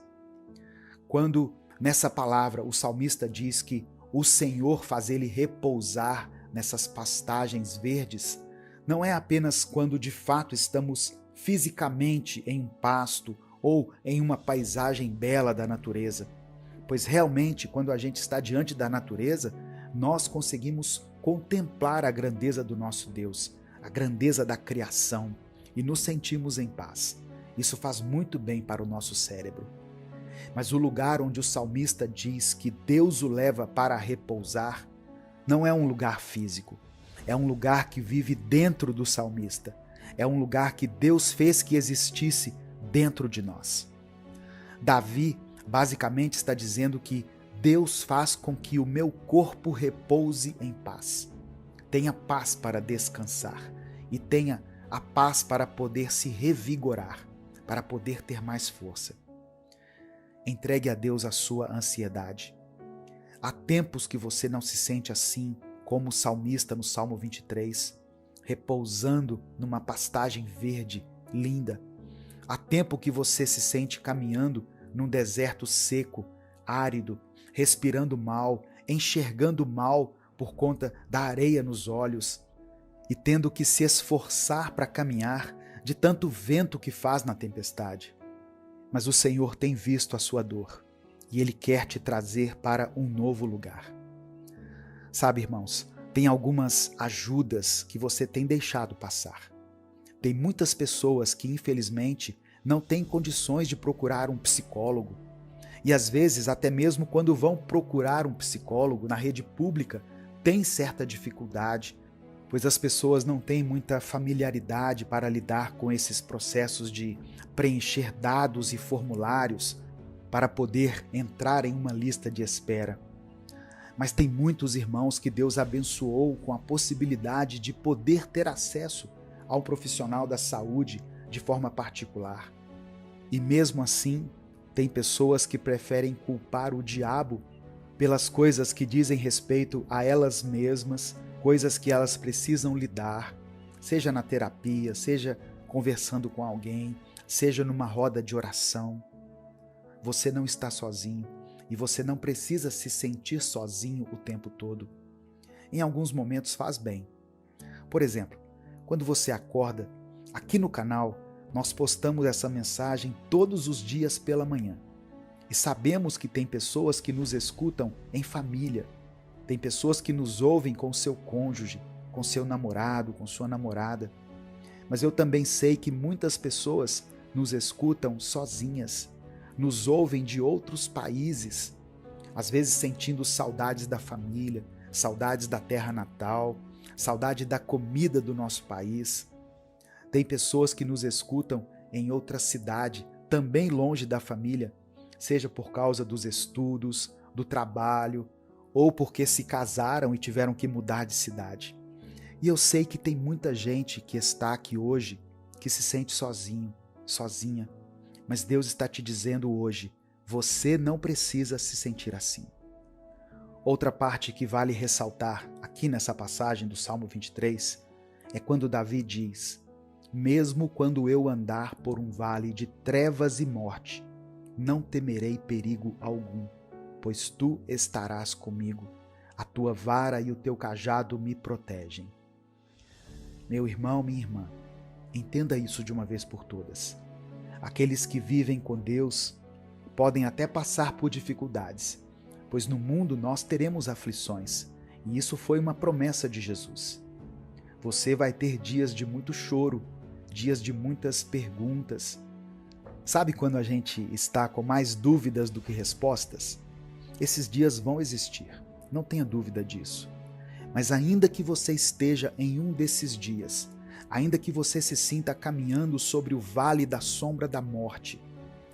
Quando Nessa palavra, o salmista diz que o Senhor faz ele repousar nessas pastagens verdes. Não é apenas quando de fato estamos fisicamente em um pasto ou em uma paisagem bela da natureza, pois realmente quando a gente está diante da natureza, nós conseguimos contemplar a grandeza do nosso Deus, a grandeza da criação e nos sentimos em paz. Isso faz muito bem para o nosso cérebro. Mas o lugar onde o salmista diz que Deus o leva para repousar não é um lugar físico, é um lugar que vive dentro do salmista, é um lugar que Deus fez que existisse dentro de nós. Davi basicamente está dizendo que Deus faz com que o meu corpo repouse em paz. Tenha paz para descansar e tenha a paz para poder se revigorar, para poder ter mais força. Entregue a Deus a sua ansiedade. Há tempos que você não se sente assim, como o salmista no Salmo 23, repousando numa pastagem verde, linda. Há tempo que você se sente caminhando num deserto seco, árido, respirando mal, enxergando mal por conta da areia nos olhos e tendo que se esforçar para caminhar de tanto vento que faz na tempestade. Mas o Senhor tem visto a sua dor e Ele quer te trazer para um novo lugar. Sabe, irmãos, tem algumas ajudas que você tem deixado passar. Tem muitas pessoas que, infelizmente, não têm condições de procurar um psicólogo. E às vezes, até mesmo quando vão procurar um psicólogo na rede pública, tem certa dificuldade, pois as pessoas não têm muita familiaridade para lidar com esses processos de preencher dados e formulários para poder entrar em uma lista de espera. Mas tem muitos irmãos que Deus abençoou com a possibilidade de poder ter acesso a um profissional da saúde de forma particular. E mesmo assim, tem pessoas que preferem culpar o diabo pelas coisas que dizem respeito a elas mesmas, coisas que elas precisam lidar, seja na terapia, seja conversando com alguém, seja numa roda de oração. Você não está sozinho e você não precisa se sentir sozinho o tempo todo. Em alguns momentos faz bem. Por exemplo, quando você acorda, aqui no canal, nós postamos essa mensagem todos os dias pela manhã. E sabemos que tem pessoas que nos escutam em família. Tem pessoas que nos ouvem com seu cônjuge, com seu namorado, com sua namorada. Mas eu também sei que muitas pessoas nos escutam sozinhas, nos ouvem de outros países, às vezes sentindo saudades da família, saudades da terra natal, saudade da comida do nosso país. Tem pessoas que nos escutam em outra cidade, também longe da família, seja por causa dos estudos, do trabalho, ou porque se casaram e tiveram que mudar de cidade. E eu sei que tem muita gente que está aqui hoje que se sente sozinho, sozinha. Mas Deus está te dizendo hoje, você não precisa se sentir assim. Outra parte que vale ressaltar aqui nessa passagem do Salmo 23 é quando Davi diz: mesmo quando eu andar por um vale de trevas e morte, não temerei perigo algum, pois tu estarás comigo, a tua vara e o teu cajado me protegem. Meu irmão, minha irmã, entenda isso de uma vez por todas. Aqueles que vivem com Deus podem até passar por dificuldades, pois no mundo nós teremos aflições, e isso foi uma promessa de Jesus. Você vai ter dias de muito choro, dias de muitas perguntas. Sabe quando a gente está com mais dúvidas do que respostas? Esses dias vão existir, não tenha dúvida disso. Mas ainda que você esteja em um desses dias, ainda que você se sinta caminhando sobre o vale da sombra da morte,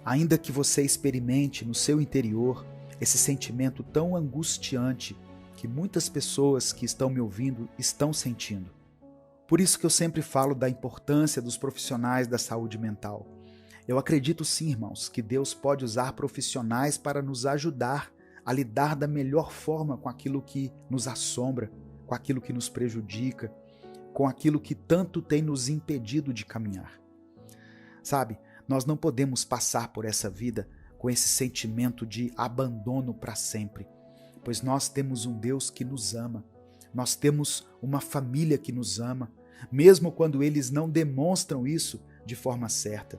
ainda que você experimente no seu interior esse sentimento tão angustiante que muitas pessoas que estão me ouvindo estão sentindo. Por isso que eu sempre falo da importância dos profissionais da saúde mental. Eu acredito sim, irmãos, que Deus pode usar profissionais para nos ajudar a lidar da melhor forma com aquilo que nos assombra, com aquilo que nos prejudica, com aquilo que tanto tem nos impedido de caminhar. Sabe, nós não podemos passar por essa vida com esse sentimento de abandono para sempre, pois nós temos um Deus que nos ama, nós temos uma família que nos ama, mesmo quando eles não demonstram isso de forma certa.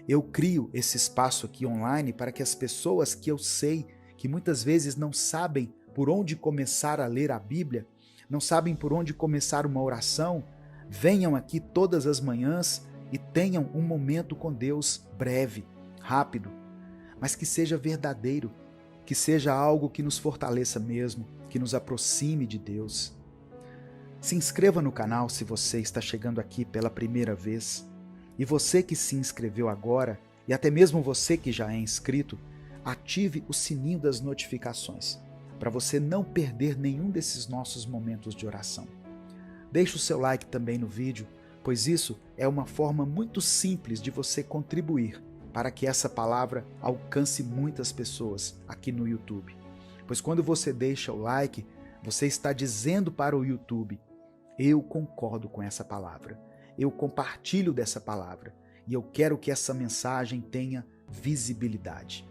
Eu crio esse espaço aqui online para que as pessoas que eu sei que muitas vezes não sabem por onde começar a ler a Bíblia, não sabem por onde começar uma oração, venham aqui todas as manhãs e tenham um momento com Deus breve, rápido, mas que seja verdadeiro, que seja algo que nos fortaleça mesmo, que nos aproxime de Deus. Se inscreva no canal se você está chegando aqui pela primeira vez. E você que se inscreveu agora, e até mesmo você que já é inscrito, ative o sininho das notificações, para você não perder nenhum desses nossos momentos de oração. Deixe o seu like também no vídeo, pois isso é uma forma muito simples de você contribuir para que essa palavra alcance muitas pessoas aqui no YouTube. Pois quando você deixa o like, você está dizendo para o YouTube: eu concordo com essa palavra, eu compartilho dessa palavra e eu quero que essa mensagem tenha visibilidade.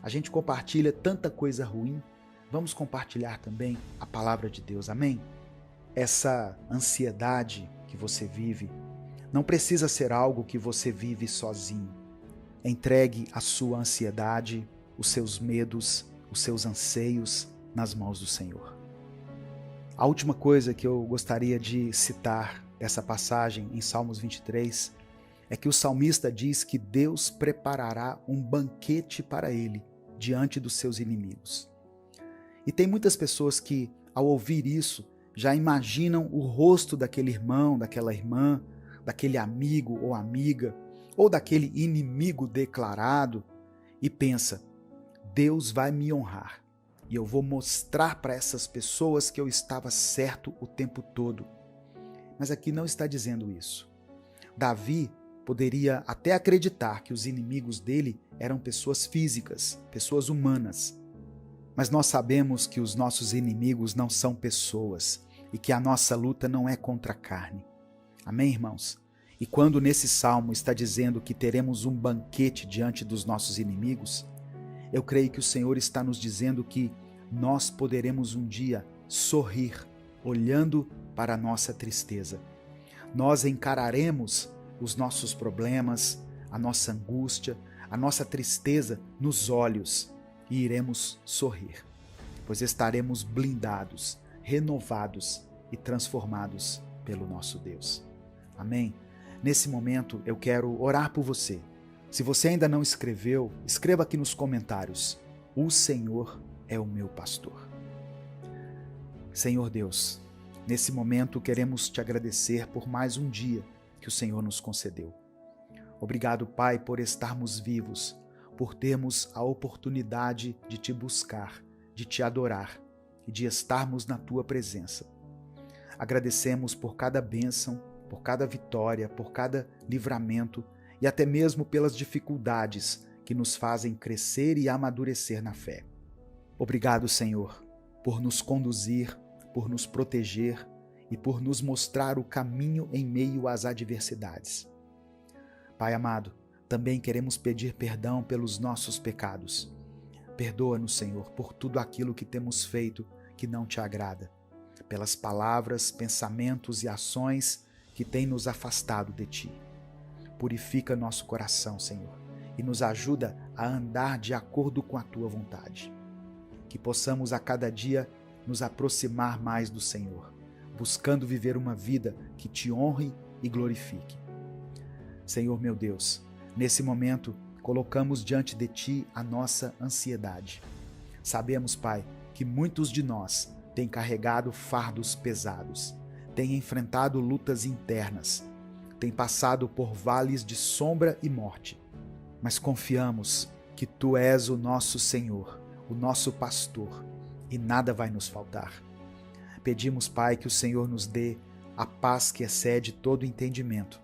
A gente compartilha tanta coisa ruim, vamos compartilhar também a palavra de Deus, amém? Essa ansiedade que você vive não precisa ser algo que você vive sozinho. Entregue a sua ansiedade, os seus medos, os seus anseios nas mãos do Senhor. A última coisa que eu gostaria de citar dessa passagem em Salmos 23 é que o salmista diz que Deus preparará um banquete para ele diante dos seus inimigos. E tem muitas pessoas que, ao ouvir isso, já imaginam o rosto daquele irmão, daquela irmã, daquele amigo ou amiga, ou daquele inimigo declarado, e pensa: Deus vai me honrar, e eu vou mostrar para essas pessoas que eu estava certo o tempo todo. Mas aqui não está dizendo isso. Davi poderia até acreditar que os inimigos dele eram pessoas físicas, pessoas humanas. Mas nós sabemos que os nossos inimigos não são pessoas e que a nossa luta não é contra a carne. Amém, irmãos? E quando nesse salmo está dizendo que teremos um banquete diante dos nossos inimigos, eu creio que o Senhor está nos dizendo que nós poderemos um dia sorrir olhando para a nossa tristeza. Nós encararemos os nossos problemas, a nossa angústia, a nossa tristeza nos olhos e iremos sorrir, pois estaremos blindados, renovados e transformados pelo nosso Deus. Amém? Nesse momento eu quero orar por você. Se você ainda não escreveu, escreva aqui nos comentários: o Senhor é o meu pastor. Senhor Deus, nesse momento queremos te agradecer por mais um dia que o Senhor nos concedeu. Obrigado, Pai, por estarmos vivos, por termos a oportunidade de te buscar, de te adorar e de estarmos na tua presença. Agradecemos por cada bênção, por cada vitória, por cada livramento e até mesmo pelas dificuldades que nos fazem crescer e amadurecer na fé. Obrigado, Senhor, por nos conduzir, por nos proteger e por nos mostrar o caminho em meio às adversidades. Pai amado, também queremos pedir perdão pelos nossos pecados. Perdoa-nos, Senhor, por tudo aquilo que temos feito que não te agrada, pelas palavras, pensamentos e ações que têm nos afastado de ti. Purifica nosso coração, Senhor, e nos ajuda a andar de acordo com a tua vontade. Que possamos a cada dia nos aproximar mais do Senhor, buscando viver uma vida que te honre e glorifique. Senhor meu Deus, nesse momento colocamos diante de ti a nossa ansiedade. Sabemos, Pai, que muitos de nós têm carregado fardos pesados, têm enfrentado lutas internas, têm passado por vales de sombra e morte, mas confiamos que tu és o nosso Senhor, o nosso pastor, e nada vai nos faltar. Pedimos, Pai, que o Senhor nos dê a paz que excede todo entendimento,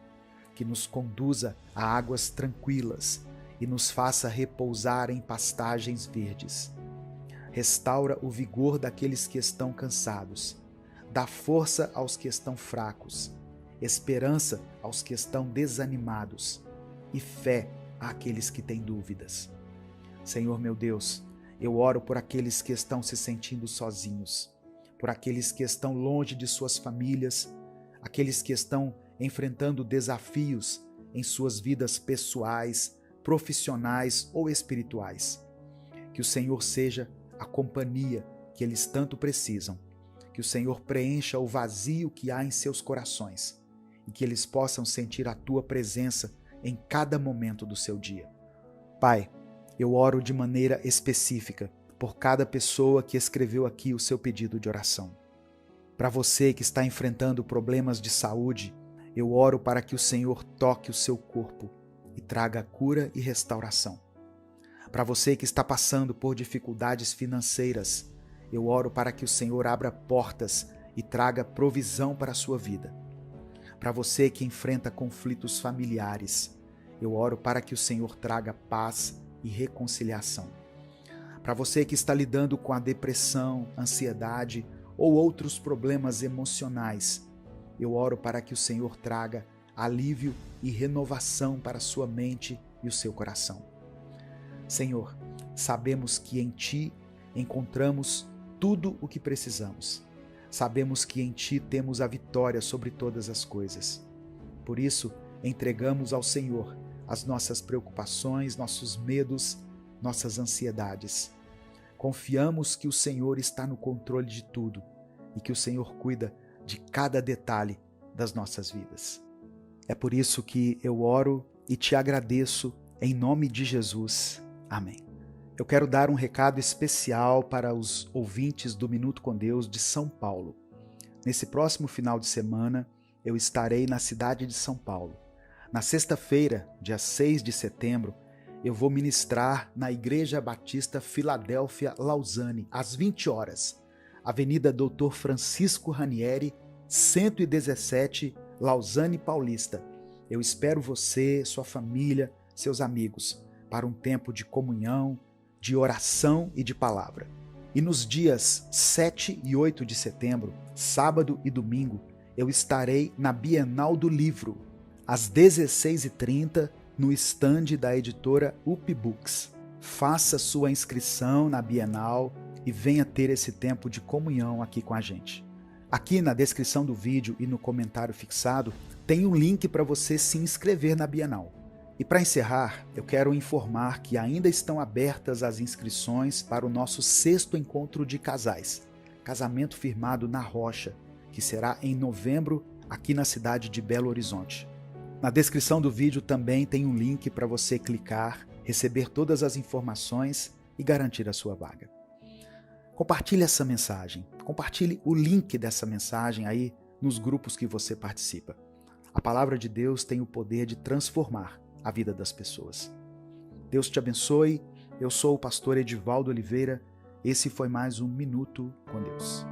que nos conduza a águas tranquilas e nos faça repousar em pastagens verdes. Restaura o vigor daqueles que estão cansados, dá força aos que estão fracos, esperança aos que estão desanimados e fé àqueles que têm dúvidas. Senhor meu Deus, eu oro por aqueles que estão se sentindo sozinhos, por aqueles que estão longe de suas famílias, aqueles que estão enfrentando desafios em suas vidas pessoais, profissionais ou espirituais. Que o Senhor seja a companhia que eles tanto precisam, que o Senhor preencha o vazio que há em seus corações e que eles possam sentir a Tua presença em cada momento do seu dia. Pai, eu oro de maneira específica por cada pessoa que escreveu aqui o seu pedido de oração. Para você que está enfrentando problemas de saúde, eu oro para que o Senhor toque o seu corpo e traga cura e restauração. Para você que está passando por dificuldades financeiras, eu oro para que o Senhor abra portas e traga provisão para a sua vida. Para você que enfrenta conflitos familiares, eu oro para que o Senhor traga paz e reconciliação. Para você que está lidando com a depressão, ansiedade ou outros problemas emocionais, eu oro para que o Senhor traga alívio e renovação para a sua mente e o seu coração. Senhor, sabemos que em Ti encontramos tudo o que precisamos. Sabemos que em Ti temos a vitória sobre todas as coisas. Por isso, entregamos ao Senhor as nossas preocupações, nossos medos, nossas ansiedades. Confiamos que o Senhor está no controle de tudo e que o Senhor cuida de cada detalhe das nossas vidas. É por isso que eu oro e te agradeço em nome de Jesus. Amém. Eu quero dar um recado especial para os ouvintes do Minuto com Deus de São Paulo. Nesse próximo final de semana, eu estarei na cidade de São Paulo. Na sexta-feira, dia 6 de setembro, eu vou ministrar na Igreja Batista Filadélfia Lausanne, às 20 horas, Avenida Dr. Francisco Ranieri, 117, Lausanne Paulista. Eu espero você, sua família, seus amigos, para um tempo de comunhão, de oração e de palavra. E nos dias 7 e 8 de setembro, sábado e domingo, eu estarei na Bienal do Livro, às 16h30, no estande da editora UP Books. Faça sua inscrição na Bienal e venha ter esse tempo de comunhão aqui com a gente. Aqui na descrição do vídeo e no comentário fixado, tem um link para você se inscrever na Bienal. E para encerrar, eu quero informar que ainda estão abertas as inscrições para o nosso 6º encontro de casais, Casamento Firmado na Rocha, que será em novembro aqui na cidade de Belo Horizonte. Na descrição do vídeo também tem um link para você clicar, receber todas as informações e garantir a sua vaga. Compartilhe essa mensagem, compartilhe o link dessa mensagem aí nos grupos que você participa. A palavra de Deus tem o poder de transformar a vida das pessoas. Deus te abençoe. Eu sou o pastor Edivaldo Oliveira. Esse foi mais um Minuto com Deus.